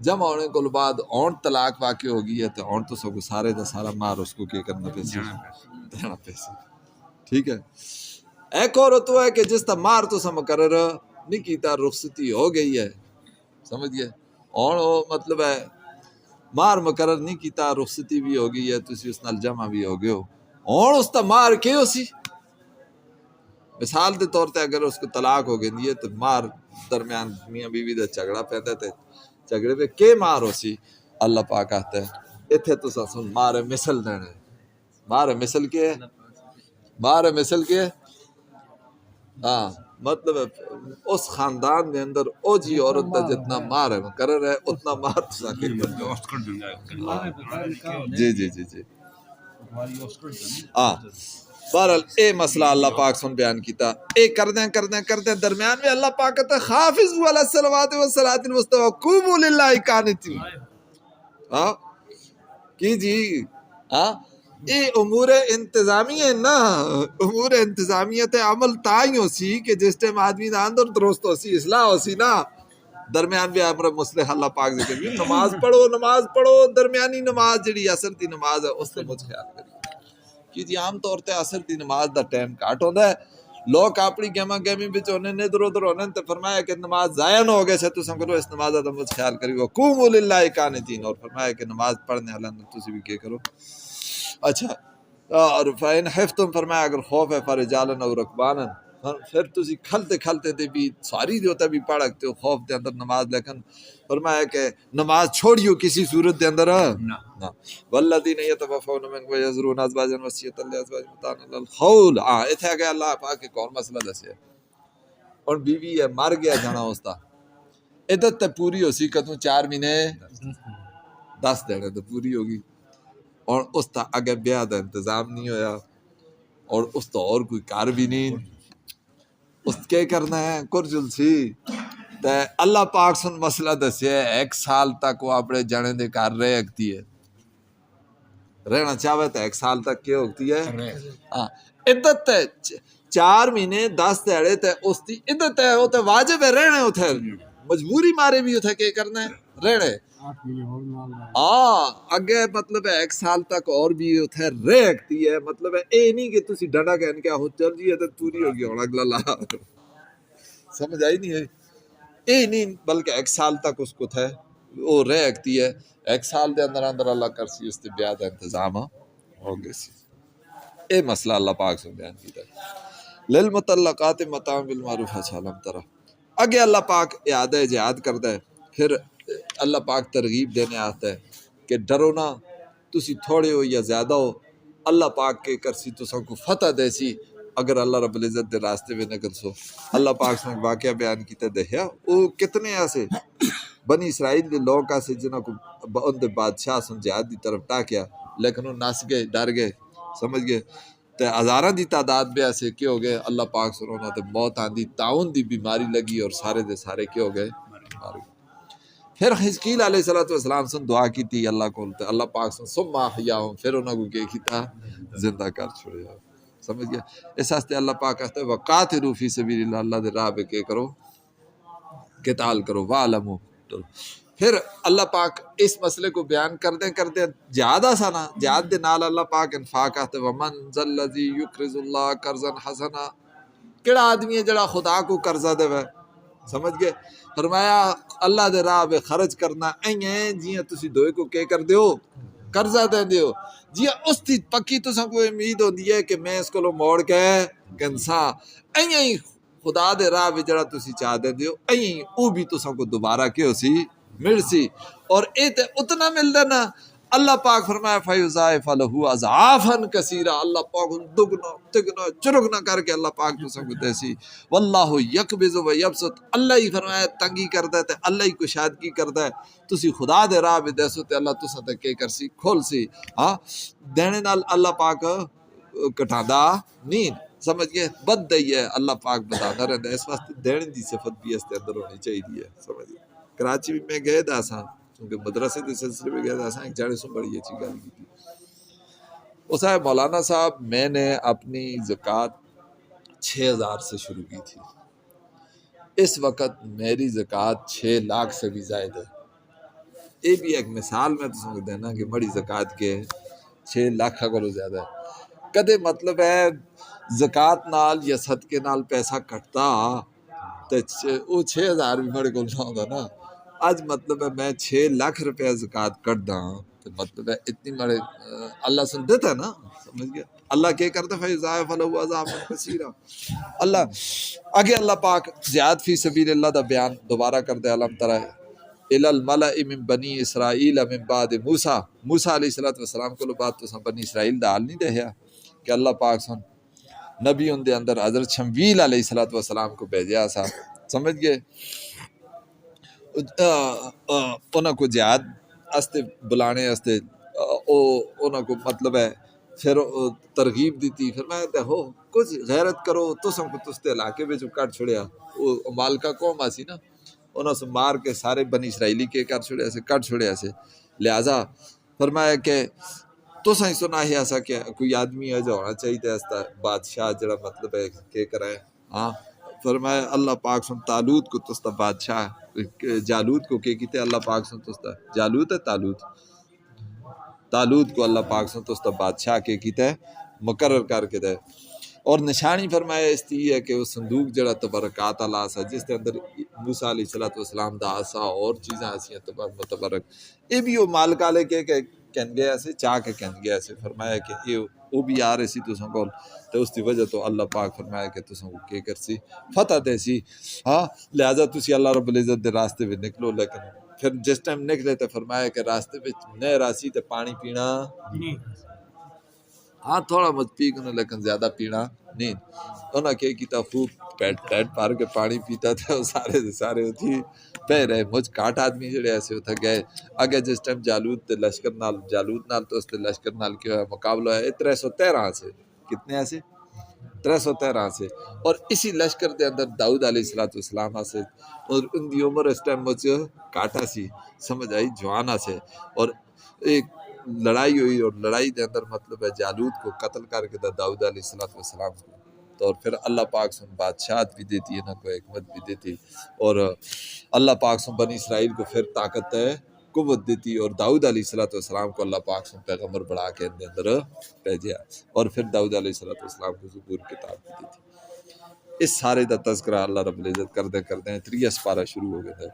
جمع ہونے کو بعد اون طلاق واقع ہو گئی ہے تو اون تو سب سارے دا سارا مار اس کو کیا کرنا پیسے دینا پیسے, ٹھیک ہے. ایک عورت وہ ہے کہ جس تا مار تو سا مقرر نہیں کیتا, رخصتی ہو گئی ہے, سمجھ گئے, اور مطلب ہے مار مقرر نہیں کیتا, رخصتی بھی ہو گئی ہے, تسی اس نال جمع بھی ہو گئے ہو, اور اس تا مار کے ہو سی. مثال دے طور تے اگر اس کو طلاق ہو گئی ہے تو مار درمیان میاں بیوی دا جھگڑا پیدا تے جھگڑے پہ کے مار ہو سی, اللہ پاک آتا ہے اتھے تو سن مار مثل دینا ہے. مار مثل کے ہے, مار مثل کے ہے, ہاں مطلب اس خاندان دے اندر او جی عورت دا جتنا مار ہے مقرر ہے اتنا مار تسا کے جی جی جی جی ہاں. بہرحال اے مسئلہ اللہ پاک سن بیان کیتا, اے کردیں درمیان میں اللہ پاک کہتا ہے حافظوا علی الصلوات والصلاۃ الوسطی وقوموا للہ قانتین. ہاں کی جی, ہاں اے امور انتظامیہ نا, امور انتظامیت عمل تائی ہو سی کہ جس ٹائم آدمی دا اندر درست ہو سی, اصلاح ہو سی نا, درمیان بھی امر مصلح اللہ پاک ذکر بھی نماز پڑھو درمیانی نماز جڑی اثر دی نماز ہے اس تے مجھ خیال کری کہ جی عام طور تے اثر دی نماز دا ٹائم کاٹ ہوندا ہے, لوگ اپنی گہما گہمی وچ ہونے نے ادھر ادھر ہونے تے فرمایا کہ نماز ضائع نہ ہو گئے سے تساں کرو اس نماز دا مجھ خیال کری وقوموا للہ قانتین, اور فرمایا کہ نماز پڑھنے والا تسی بھی کیا کرو. اچھا اور فَإِنْ خِفْتُمْ فرمایا اگر خوف ہے فرجالاً او رکباناً, پھر تسی کھلتے دے بھی ساری جو ہوتا بھی پڑھ سکتے ہو خوف دے اندر نماز, لیکن فرمایا کہ نماز چھوڑیو کسی صورت دے اندر نہ. والذین یتوفون منکم ویذرون ازواجا وصیۃ لازواجہم متاعا الی الحول. ہاں ایتھے کہ اللہ پاک ایک اور مسئلہ دسیا, اور بیوی ہے مر گیا جانا اس دا عدت تے پوری ہو سی کتوں 4 مہینے 10 دن تو پوری ہوگی, اور اس تا اگر بیاہ دا انتظام نہیں ہویا اور اس تا اور کوئی کار بھی نہیں, اس کے کرنا ہے کرجل سی. تے اللہ پاک سن مسئلہ دسیا ہے 1 سال تک وہ اپنے جانے دے کار رہ سکتی ہے, رہنا چاہے تو 1 سال تک کیا ہوتی ہے, ہاں عدت تے 4 مہینے 10 دہاڑے تے اس دی عدت ہے, وہ تے واجب ہے رہنے, اتھے مجبوری مارے بھی اتھے کیا کرنا ہے رہنے. اگے مطلب ہے 1 سال تک اور بھی اتھے رہ سکتی ہے, مطلب ہے اے نہیں کہ تسی ڈنڈا کہن کے ہو چل جی عدت پوری ہوگی اور اگلا لا, سمجھ آئی نہیں ہے, اے نہیں بلکہ 1 سال تک اس کو تھے وہ رہ سکتی ہے, 1 سال دے اندر اللہ کر سی اس تے بیاہ دا انتظام ہو گئے سی. اے مسئلہ اللہ پاک سے بیان کیتا ہے للمطلقات متاع بالمعروف حسالم ترى. اگے اللہ پاک اعادہ جہاد کرتا ہے, پھر اللہ پاک ترغیب دینے آتا ہے کہ ڈرو نہ, تسی تھوڑے ہو یا زیادہ ہو, اللہ پاک کے کرسی تساں کو فتح دے سی اگر اللہ رب العزت دے راستے میں نکل سو. اللہ پاک نے واقعہ بیان کیتا دیکھا وہ کتنے ایسے بنی اسرائیل دے لوگ ایسے جنہاں کو ان دے بادشاہ سن جہاد دی طرف ٹاکیا, لیکن وہ نس گئے, ڈر گئے, سمجھ گئے, تے ہزاراں دی تعداد بھی ایسے کیا ہو گئے, اللہ پاک سے رونا تے موت آندی, طاعون دی بیماری لگی اور سارے دے سارے کیا ہو گئے, مار گئے. پھر حزقیل علیہ السلام سن دعا کی تھی اللہ کو, اللہ پاک سن ثم احیاہم, پھر انہوں کو کیا کیتا زندہ کر چھوڑیا, سمجھ گیا. اس واسطے اللہ پاک کہتا ہے وقاتلوا فی سبیل اللہ, اللہ دے راہ پہ کیا کرو, قتال کرو. وعلموا, پھر اللہ پاک اس مسئلے کو بیان کردیں جہاد آسانا, جہاد دے نال اللہ پاک انفاق کہتے ومن ذا الذی یقرض اللہ قرضا حسنا, کیڑا آدمی ہے جڑا خدا کو قرضہ دے وے, سمجھ گئے. فرمایا اللہ دے راہ پہ خرچ کرنا اییں جیاں تسی دوئے کو کیا کر دیو قرضہ دے دیو, جیاں اس دی پکی تساں کو امید ہوندی ہے کہ میں اس کو موڑ کے کنساں, اییں خدا دے راہ پہ جڑا تسی چاہ دے دیو اییں او بھی تساں کو دوبارہ کیا سی مل سی, اور اے تے اتنا مل دینا اللہ پاک فرمایا فیضاعف لہ اضعافا کثیرا، اللہ پاک دگنا تگنا چرگنا کر کے اللہ پاک تو سب دیسی. واللہ یقبض و یبسط، اللہ ہی فرمایا تنگی کردا ہے تے اللہ ہی کشادگی کردا ہے. تسی خدا دے راہ وچ دیسو تے اللہ تساں تے کی کرسی کھول سی. ہاں دینے نال اللہ پاک کٹاندا نہیں، سمجھ گئے. بد دئی ہے اللہ پاک بتاتا رہتا ہے، اس واسطے دینے دی صفت بھی اس کے اندر ہونی چاہیے. سمجھ گئے. کراچی بھی میں گئے دا سا کیونکہ مدرسے کے سلسلے میں گیا تھا. ایک جانے سے بڑی اچھی گل کی تھی. وہ صاحب مولانا صاحب میں نے اپنی زکوٰۃ 6,000 سے شروع کی تھی. اس وقت میری زکوٰۃ 6 لاکھ سے بھی زائد ہے. یہ بھی ایک مثال میں تو سمجھ دینا کہ بڑی زکوٰۃ کے 6 لاکھ کو زیادہ ہے. کدے مطلب ہے زکوٰۃ نال یا صدقے نال پیسہ کٹتا تو وہ 6,000 بھی بڑے کو نہ ہوتا نا. آج مطلب ہے میں 6 لاکھ روپیہ زکوٰۃ کٹ دا تو مطلب ہے اتنی بڑے اللہ سے دیتا ہے نا. سمجھ گیا. اللہ کیا کرتا ہے فیضاعف لہ اضعافا کثیرا. اللہ آگے اللہ پاک جہاد فی سبیل اللہ دا بیان دوبارہ کر دے. علم ترى الی الملأ من بنی اسرائیل من بعد موسیٰ، موسیٰ علیہ السلام کو بات تو بنی اسرائیل دا حال نہیں دہیا کہ اللہ پاک سن نبی ان دے اندر حضرت شمویل علیہ السلام کو بھیجیا سا. سمجھ گئے. انہوں کو جہاد استے بلانے استے انہوں کو مطلب ہے پھر ترغیب دیتی. پھر میں کہتا ہو کچھ غیرت کرو تو سم کو تستے علاقے میں جو کٹ چھڑیا وہ مالکا قوم آسی نا، انہوں سے مار کے سارے بنی اسرائیلی کے کر چھڑیا سے کٹ چھڑیا سے. لہٰذا فرمایا کہ تو سائیں سنا ہی ایسا کہ کوئی آدمی ہے جو ہونا چاہیے ایسا بادشاہ جڑا مطلب ہے کہ کرے. ہاں فرمایا اللہ پاک سن تالوت کو تستا بادشاہ، جالوت کو کہ کہتے اللہ پاک سن تستا جالوت ہے تالوت کو اللہ پاک سن تستا بادشاہ کے کہتے مقرر کر کے دے. اور نشانی فرمایا اس کی ہے کہ وہ صندوق جڑا تبرکات اللہ سا جس کے اندر موسیٰ علیہ السلام دا آسا اور چیزاں ایسی متبرک یہ بھی وہ مالکالے کے کہن گیا سے چاہ کے کہن گیا سے. فرمایا کہ یہ وہ بھی آ رہی سی تو سن کول تو اس کی وجہ تو اللہ پاک فرمایا کہ تو سن کے کر سی فتح دے سی. ہاں لہٰذا تسی اللہ رب العزت دے راستے میں نکلو. لیکن پھر جس ٹائم نکلے تو فرمایا کہ راستے میں نئے راسی تو پانی پینا ہاں تھوڑا مت پی گنا لیکن زیادہ پینا نہیں. انہوں نے کیا خوب پیٹ پار کے پانی پیتا تھا. سارے سارے اتھی پہ رہے مجھ کاٹ آدمی جڑے ایسے اتھا گئے. اگے جس ٹائم جالوت لشکر نال جالوت نال تو اس لشکر نال کیا مقابلہ ہے 313 سے. کتنے ایسے 313 سے. اور اسی لشکر دے اندر داؤد علیہ السلام سے اور ان دی عمر اس ٹائم مجھ کاٹا سی سمجھ آئی جوانا سے. اور ایک لڑائی ہوئی اور لڑائی دے اندر مطلب ہے جالوت کو قتل کر کے داؤد علیہ السلام کو. تو اور پھر اللہ پاک سن بادشاہت بھی دیتی ہے نا کو حکمت بھی دیتی. اور اللہ پاک سن بنی اسرائیل کو پھر طاقت ہے قوت دیتی. اور داؤد علیہ السلام کو اللہ پاک سن پیغمبر بڑھا کے ان اندر بھیجیا. اور پھر داؤد علیہ السلام کو زبور کتاب بھی دیتی. اس سارے دا تذکرہ اللہ رب العزت کردے 3 پارہ شروع ہو گئے تھے.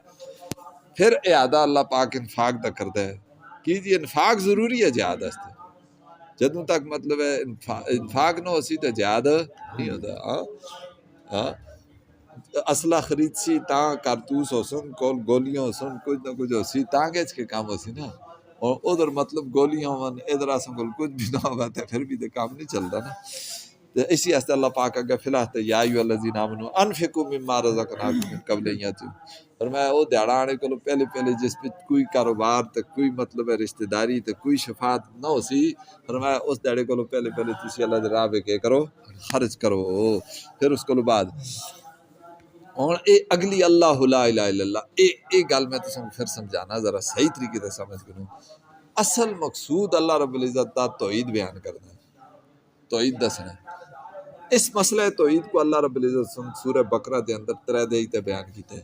پھر اعادہ اللہ پاک انفاق دا کردہ ہے کیجیے. انفاق ضروری ہے جہاد واسطے. جدوں تک مطلب ہے انفاق نہ ہوسی تو جہاد نہیں ہوتا. ہاں اسلحہ خرید سی تاں کارتوس ہو سن کول گولیاں ہو سن کچھ نہ کچھ ہو سی تاں گیچ کے کام ہو سی نا. اور ادھر مطلب گولیاں ہون ادھر آسن کول کچھ بھی نہ ہوگا تو پھر بھی تو کام نہیں چلتا نا. اسی واسطے اللہ پاک اگر فی الحال یا ایھا الذین آمنوا انفقوا مما رزقناکم من قبل ان یاتوا. اور میں وہ دیہڑا آنے کو پہلے جس پہ کوئی کاروبار تے کوئی مطلب ہے رشتہ داری تے کوئی شفاعت نہ ہو سی فرمایا اس دیہڑے کو پہلے تسی اللہ دے راہ کے کرو خرچ کرو. پھر اس کو بعد اور اے اگلی اللہ لا الہ الا اللہ اے گل میں تسوں پھر سمجھانا ذرا صحیح طریقے سے سمجھ کروں. اصل مقصود اللہ رب العزت دا توحید بیان کرنا ہے، توحید دسنا ہے. اس مسئلہ توحید کو اللہ رب العزت سورہ بقرہ دے اندر 3 دے تے بیان کیتا ہے.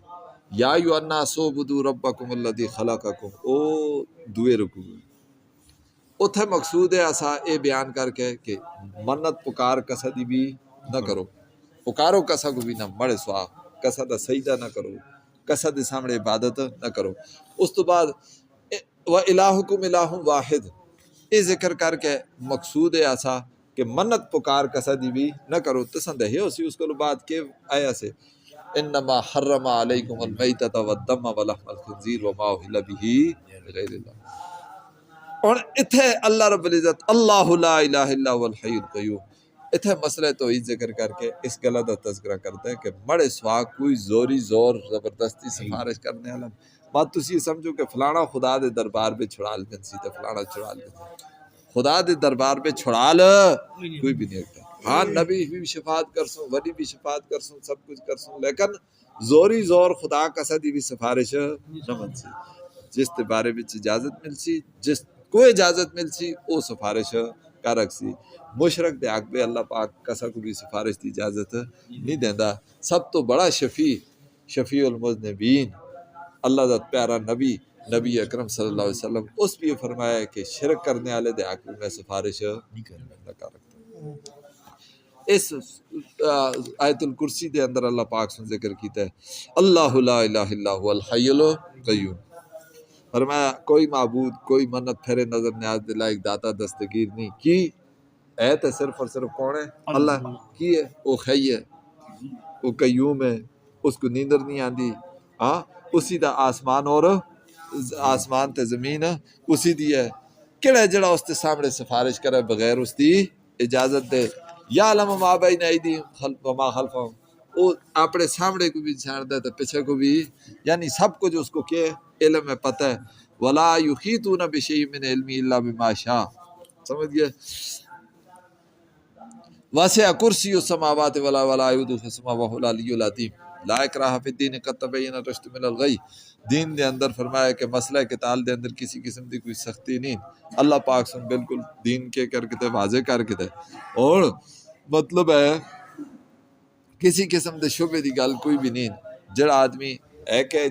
یا ایھا الناس اعبدوا ربکم الذی خلقکم. او دوے رکوع اتھے مقصود ہے اسا اے بیان کر کے کہ منت پکار کسا دی بھی نہ کرو. پکارو کسا کو بھی نہ بڑے سوا کسا دا سجدہ نہ کرو، کسا دے سامنے عبادت نہ کرو. اس تو بعد وَإِلَٰهُكُمْ إِلَٰهٌ وَاحِدٌ یہ ذکر کر کے مقصود ہے ایسا کہ منت پکار کسا دی بھی نہ کرو. تسند ہے اسی اس کو بعد کے آیا سے انما حرم علیکم المیتۃ والدم ولحم الخنزیر وما اہل بہ لغیر اللہ. اور اتھے اللہ رب العزت اللہ لا الہ الا هو الحی القیوم اتھے مسئلہ توحید ذکر کر کے اس گلہ دا تذکرہ کرتا ہے کہ بڑے سوا کوئی زوری زور زبردستی سفارش کرنے والا بات تسی سمجھو کہ فلانا خدا دے دربار پہ چھڑال گنسی تے فلانا چھڑال گنسی خدا دے دربار پہ چھڑال کوئی بھی نہیں ہوتا ہاں نبی بھی شفاعت کر سوں ولی بھی شفاعت کر سوں سب کچھ کر سوں لیکن زوری زور خدا کسا دی بھی سفارش نہ من سی جس دے بارے وچ اجازت مل سی جس کو اجازت مل سی او سفارش کر رکھ سی مشرک دے حق پہ اللہ پاک کسا کو بھی سفارش دی اجازت نہیں دیندا سب تو بڑا شفیع المذنبین اللہ دا پیارا نبی اکرم صلی اللہ علیہ وسلم اس بھی فرمایا ہے کہ شرک کرنے والے دے حق میں سفارش نہیں کر رکھتا اس آیت الکرسی دے اندر اللہ پاک سے ذکر کیتا ہے اللہ لا الہ الا هو الحی القیوم فرمایا کوئی معبود کوئی منت پھرے نظر نیاز دے لائق داتا دستگیر نہیں کی ایت ہے صرف اور صرف کون ہے اللہ کی ہے وہ حی ہے وہ قیوم ہے اس کو نیندر نہیں آندی ہاں اسی دا آسمان اور آسمان تے زمین اسی دی ہے کیڑا جڑا اس تے سامنے سفارش کرے بغیر اس دی اجازت دے یا علم ما بین ایدیہم وما خلفہم وہ اپنے سامنے کو بھی جانتا ہے تو پیچھے کو بھی یعنی سب کچھ اس کو کیا علم ہے پتہ ہے ولا یحیطون بشیء من علمہ الا بما شاء سمجھ گئے واسع کرسی السماوات ولا یؤودہ حفظہما وهو العلی العظیم لا اکراہ فی الدین قد تبین الرشد من الغی دین دے اندر فرمایا کہ مسئلہ قتال دے اندر کسی قسم دی کوئی سختی نہیں اللہ پاک سن بالکل دین کے کر کے واضح کر کے اور مطلب ہے کسی قسم دے شبے دی گل کوئی بھی نہیں جڑا آدمی ہے کہ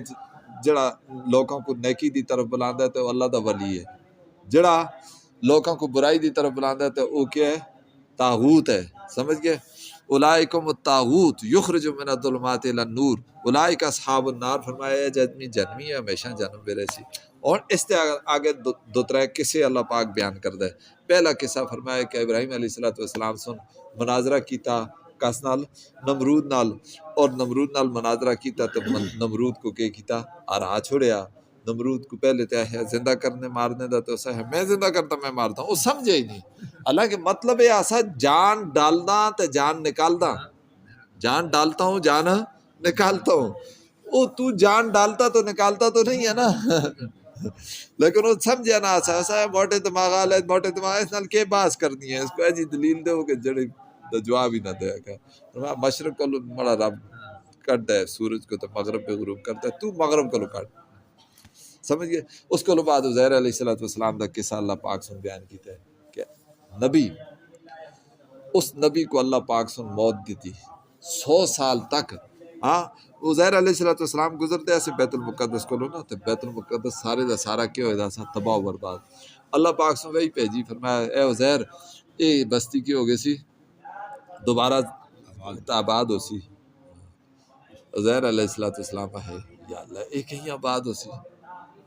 جڑا لوگوں کو نیکی دی طرف بلاندا ہے تو اللہ دا ولی ہے جڑا لوگوں کو برائی دی طرف بلاندا ہے تو وہ کیا ہے طاغوت ہے سمجھ گئے اولئکم الطاغوت یخرج من الظلمات الی النور اولئک اصحاب النار فرمایا جدمی جنمی ہے ہمیشہ جنم میں رہسی اور اس سے آگے دو ترے قصے اللہ پاک بیان کردا ہے پہلا قصہ فرمایا کہ ابراہیم علیہ السلام سن مناظرہ کیتا کس نال نمرود نال اور نمرود نال مناظرہ کیتا تو نمرود کو کیا کیتا آرا چھوڑیا نمرود کو پہلے تے ہے زندہ کرنے مارنے دا تو ہے میں زندہ کرتا میں مارتا ہوں وہ سمجھے ہی نہیں اللہ کے مطلب ہے ایسا جان ڈالنا تے جان نکالنا جان ڈالتا ہوں جان نکالتا ہوں وہ تو جان ڈالتا تو نکالتا تو نہیں ہے نا لیکن وہ سمجھے نا ایسا ہے موٹے دماغ والے موٹے دماغ اس نال کے باس کرنی ہے اس کو ایسی دلیل دے کہ جڑی جواب ہی نہ دے گا مشرق کو بڑا رب کٹ دے سورج کو تو مغرب پہ غروب کرتا ہے تو مغرب کو کٹ سمجھ گئے اس کو بعد عزیر علیہ السلام دا قصہ اللہ پاک سن بیان کیتا ہے کہ نبی اس نبی کو اللہ پاک سن موت دیتی 100 سال تک ہاں عزیر علیہ السلام گزرتے ایسے بیت المقدس کو نا تو بیت المقدس سارے دا سارا کیا ہوئے دا سا تباہ و برباد اللہ پاک سن وہی بھیجی فرمایا اے عزیر اے بستی کی ہو گئی سی دوبارہ آباد ہو سی عزیر علیہ السلام ہے یا اللہ ایک ہی آباد ہو سی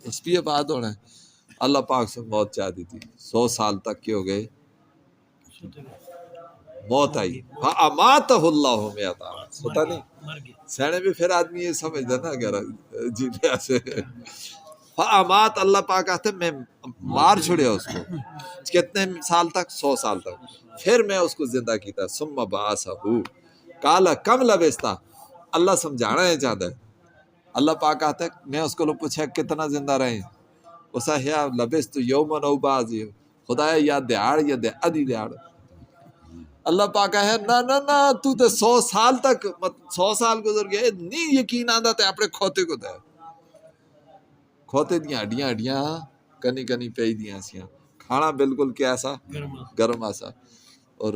اس بھی آباد ہونا ہے اللہ پاک سے موت چاہ دی تھی 100 سال تک کے ہو گئے موت آئی فَأَمَاتَهُ اللَّهُ مِئَةَ عَامٍ ہوتا نہیں سینے بھی پھر آدمی یہ سمجھتا نا اگر جیتے ایسے فَأَمَات اللہ پاک آتے میں مار چھوڑیا اس کو کتنے سال تک 100 سال تک پھر میں اس کو زندہ کیتا ثُمَّ بَعَثَهُ قَالَ كَمْ لَبِثْتَ اللہ سمجھانا ہے چاہتا ہے اللہ پاک آتا ہے میں اس کو لوگ پوچھا کتنا زندہ رہے اسا یا لبثت یوما او بعض خدا یا دیہاڑ یا ادھی دیہاڑ اللہ پاک ہے نہ تو تے 100 سال تک 100 سال گزر گئے نہیں یقین آندا تے اپنے کھوتے کو دے کھوتے دیاں ہڈیاں کنی پئی دیاں سیاں کھانا بالکل کیسا گرم آسا اور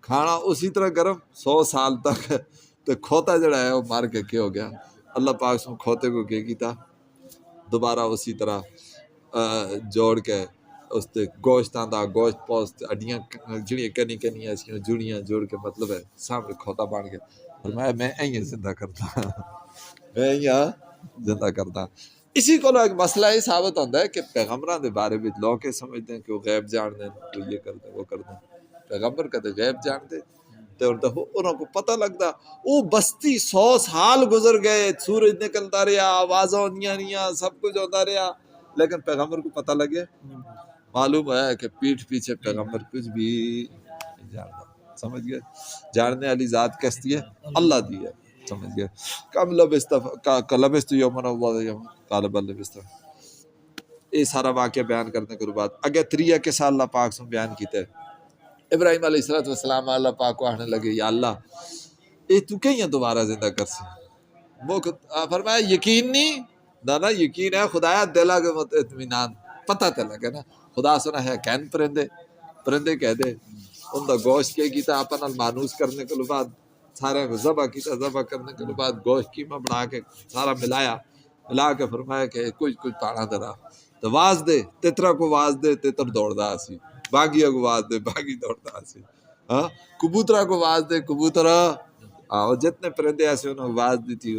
کھانا اسی طرح گرم 100 سال تک تو کھوتا جڑا ہے وہ مار کے کیا ہو گیا اللہ پاک سے کھوتے کو کیا کیتا دوبارہ اسی طرح جوڑ کے اس تے گوشت آندا گوشت پوست ہڈیاں جڑیاں کنی ایسی جڑیاں جوڑ کے مطلب ہے سامنے کھوتا بن گیا فرمایا میں ایاں زندہ کرتا میں ایاں زندہ کرتا اسی کو ایک مسئلہ یہ ثابت ہوتا ہے کہ پیغمبراں دے بارے میں لوگ کے سمجھتے ہیں کہ وہ غیب جانتے ہیں وہ یہ کرتے وہ کرتے پیغمبر کہتے غیب جانتے تو انہوں کو پتہ لگتا وہ بستی 100 سال گزر گئے سورج نکلتا رہا آوازیں ہوندیاں رہیاں سب کچھ ہوتا رہا لیکن پیغمبر کو پتہ لگے معلوم ہے کہ پیٹھ پیچھے پیغمبر کچھ بھی نہیں جانتا. سمجھ گئے؟ جاننے والی ذات کیسی ہے؟ اللہ دی ہے. سمجھ گئے؟ کم لبست یومن او بعض یوم قال بل لبست. یہ سارا واقعہ بیان کرنے کے بعد اگے تریہ کے سال اللہ پاک سے بیان کیتے. ابراہیم علیہ السلام اللہ پاک کو آنے لگے یا اللہ یہ تو کہیں دوبارہ زندہ کر سے. وہ فرمایا یقین نہیں نہ یقین ہے خدایا دلا کے مت اطمینان پتہ تے لگے نا خدا سنا ہے کہن پرندے کہہ دے ان دا گوشت کے کیتا اپن مانوس کرنے کے بعد سارے کو ذبح کیتا ذبح کرنے کے بعد گوشت قیمہ بنا کے سارا ملا کے فرمایا کہ کچھ پانا درا تو واز دے تترا کو واز دے تتر دوڑدا اسی باغیا کو واز دے باغی دوڑدا اسی ہاں کبوترا کو واز دے کبوترا اور جتنے پرندے ایسے انہوں نے آواز دی تھی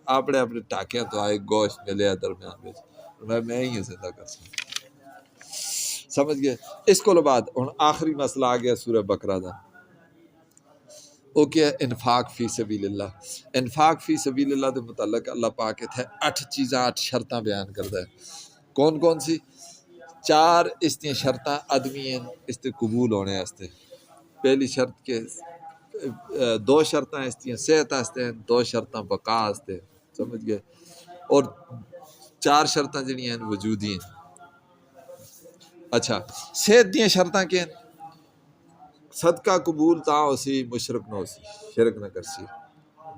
اپنے ٹاکیاں تو آئے گوشت ملے درمیان میں ہی زندہ کر سکتا. سمجھ گئے؟ اس کو بعد آخری مسئلہ آ گیا سورہ بقرہ دا. وہ کیا انفاق فی سبیل اللہ. انفاق فی سبیل اللہ دے متعلق اللہ پاک تھے 8 چیزاں 8 شرطاں بیان کردا ہے. کون سی؟ 4 اس دیں شرطاں آدمی ہیں اس تے قبول ہونے واسطے. پہلی شرط کے 2 شرطاں اس دیں صحت واسطے ہیں 2 شرطاں بقا واسطے. سمجھ گئے؟ اور 4 شرطاں جڑیاں ہیں وجودی ہیں. اچھا صحت دیاں شرطاں کیا ہیں؟ صدقہ قبول تاں ہوسی مشرک نہ ہوسی شرک نہ کرسی.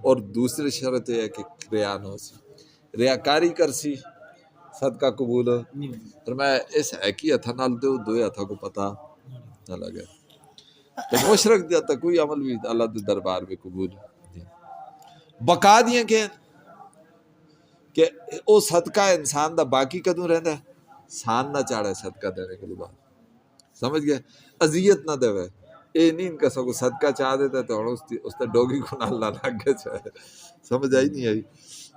اور دوسری شرط یہ ہے کہ ریا نہ ہوسی ریاکاری کرسی صدقہ قبول. فرمایا اس ایکی ہتھا نال دو 2 ہتھا کو پتہ نہ لگے. تو مشرک دیا تا کوئی عمل بھی اللہ دے دربار میں قبول نہیں. بقا دیاں کہ کہ او صدقہ انسان دا باقی کدوں رہندا ہے سان نہ چاڑے صدقہ دینے کے بعد. سمجھ گئے؟ اذیت نہ دے. اے نہیں ان کا سب کو صدقہ چاہ دیتا تو اس تے ڈوگی کو نہ اللہ لگ گئے چاہے. سمجھ آئی نہیں آئی؟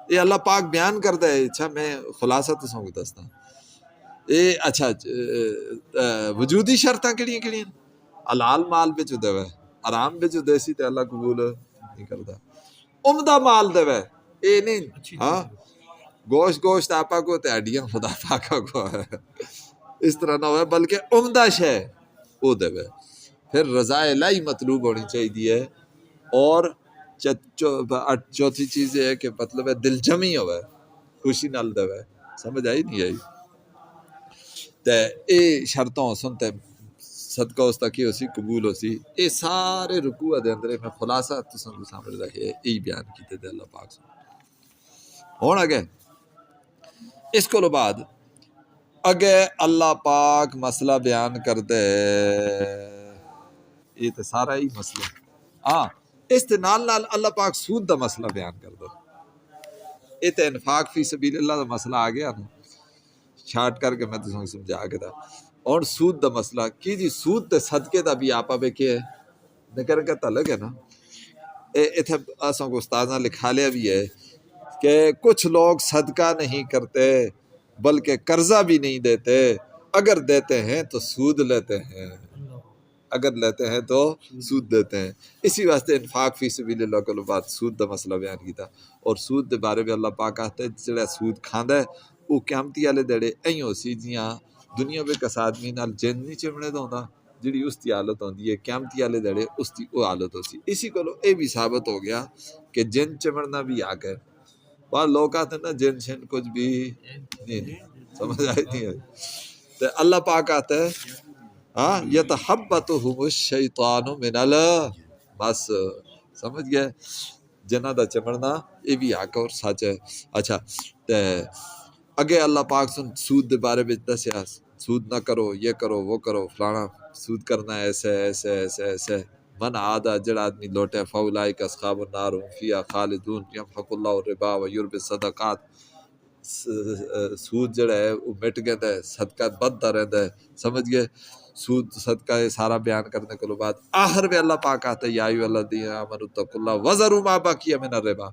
یہ اللہ پاک بیان کرتا ہے. اچھا میں خلاصہ تو سوں دستا اے اچھا وجودی شرطاں کیڑیاں حلال مال بچ دے حرام بچ دیسی تے اللہ قبول نہیں کرتا. عمدہ مال دے اے نہیں ہاں گوشت آپا کو تے ہڈیاں خدا پاکا کو ہے اس طرح نہ ہوئے بلکہ عمدہ شے او دے. پھر رضا الہی مطلوب ہونی چاہیے. اور چوتھی چیز یہ ہے کہ مطلب ہے دل جمی ہوئے خوشی نال دے. سمجھ آئی نہیں آئی؟ تے اے شرطوں سنتے صدقہ اس تک ہی اسی قبول ہو سی. اے سارے رکوع دے اندر میں خلاصہ تساں کو سامنے رکھے یہی بیان کیتے تھے اللہ پاک سے. ہون اگے اس کو بعد اگے اللہ پاک مسئلہ بیان کر دے. یہ تو سارا ہی مسئلہ ہاں اس تے نال اللہ پاک سود دا مسئلہ بیان کر دے. یہ تو انفاق فی سبیل اللہ دا مسئلہ آ گیا نا شارٹ کر کے میں تساں سمجھا کے دا. اور سود دا مسئلہ کی جی سود تے صدقے دا بھی آپا بے کے نکر کا تعلق ہے نا. اتھے اساں کو استاذاں لکھا لیا بھی ہے کہ کچھ لوگ صدقہ نہیں کرتے بلکہ قرضہ بھی نہیں دیتے. اگر دیتے ہیں تو سود لیتے ہیں اگر لیتے ہیں تو سود دیتے ہیں. اسی واسطے انفاق فی سبیل اللہ کو بعد سود دا مسئلہ بیان کیتا. اور سود دے بارے میں اللہ پاک کہتا ہے جڑا سود کھاندا ہے وہ قیامتی والے دڑے ایوں ہو سی جیاں دنیا میں کس آدمی نال جن نہیں چمنے دا ہوندا جڑی اس دی حالت ہوندی ہے قیامتی والے دڑے اس دی وہ حالت ہوسی. اسی کو اے بھی ثابت ہو گیا کہ جن چمڑنا بھی آ کے بعض لوگ آتے نا جن شن کچھ بھی نہیں سمجھ آئی نہیں ہے. تو اللہ پاک آتا ہے ہاں یتحبطہم الشیطان من المس. سمجھ گئے؟ جنہ دا چمڑنا یہ بھی آ کے اور سچ ہے. اچھا تے اگے اللہ پاک سن سود دے بارے میں دسیا سود نہ کرو یہ کرو وہ کرو فلانا سود کرنا ایسے ایسے ایسے ایسے. من عادہ جڑا آدمی لوٹے فاولئک اصحاب النار هم فیہا خالدون یمحق اللہ الربا ویربی الصدقات. سود جڑا ہے وہ مٹ گیا ہے صدقہ بدتا رہتا ہے. سمجھ گئے؟ سود صدقہ یہ سارا بیان کرنے کے بعد آخر میں اللہ پاک آتا ہے یا ایھا الذین آمنوا اتقوا اللہ وذروا ما بقی من الربا.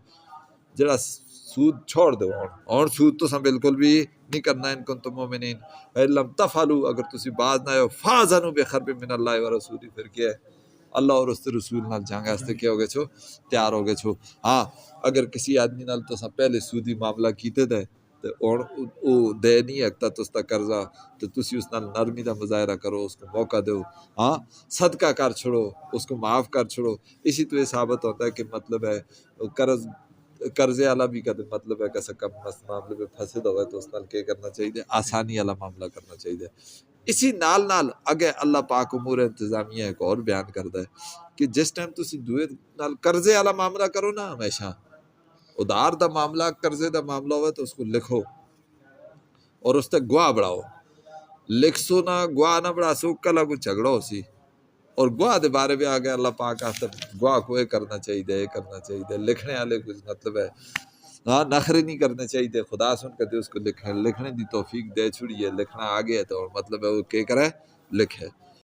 جڑا سود چھوڑ دو اور سود تو سب بالکل بھی نہیں کرنا ان کنتم مومنین فإن لم تفعلوا اگر تسی باز نہ ہو فاذنوا بحرب من اللہ ورسولہ. پھر کیا ہے اللہ اور اس کے رسول نال جنگ واسطے کیا ہو گئے چھو تیار ہو گئے چھو. ہاں اگر کسی آدمی نال تو پہلے سودی معاملہ کیتے تھے تو وہ دے نہیں ہکتا تو اس کا قرضہ تو تسی اس نال نرمی کا مظاہرہ کرو، اس کو موقع دو، ہاں صدقہ کر چھڑو، اس کو معاف کر چھڑو۔ اسی تو یہ ثابت ہوتا ہے کہ مطلب ہے قرضے والا بھی کہتے مطلب ہے کہ کم معاملے میں پھنسے ہوئے تو اس نال کیا کرنا چاہیے، آسانی والا معاملہ کرنا چاہیے۔ اسی نال اگے اللہ پاک امور انتظامیہ ایک اور بیان کرتا ہے کہ جس ٹائم تسی دوئے نال قرضے والا معاملہ کرو نا، ہمیشہ ادار دا معاملہ قرضے دا معاملہ ہوئے تو اس کو لکھو اور اس تک گواہ بڑھاؤ، لکھ سو نہ گواہ نہ بڑھا سو کلا کو جھگڑا ہو سی، اور گواہ دے بارے میں آگے اللہ پاک آتا گواہ کو یہ کرنا چاہیے، یہ کرنا چاہیے، لکھنے والے کچھ مطلب ہے ہاں نخرے نہیں کرنے چاہیے، خدا سن کہتے اس کو لکھنے دی توفیق دے چھڑیے، لکھنا آگے ہے تو مطلب ہے وہ کیا کرے لکھے۔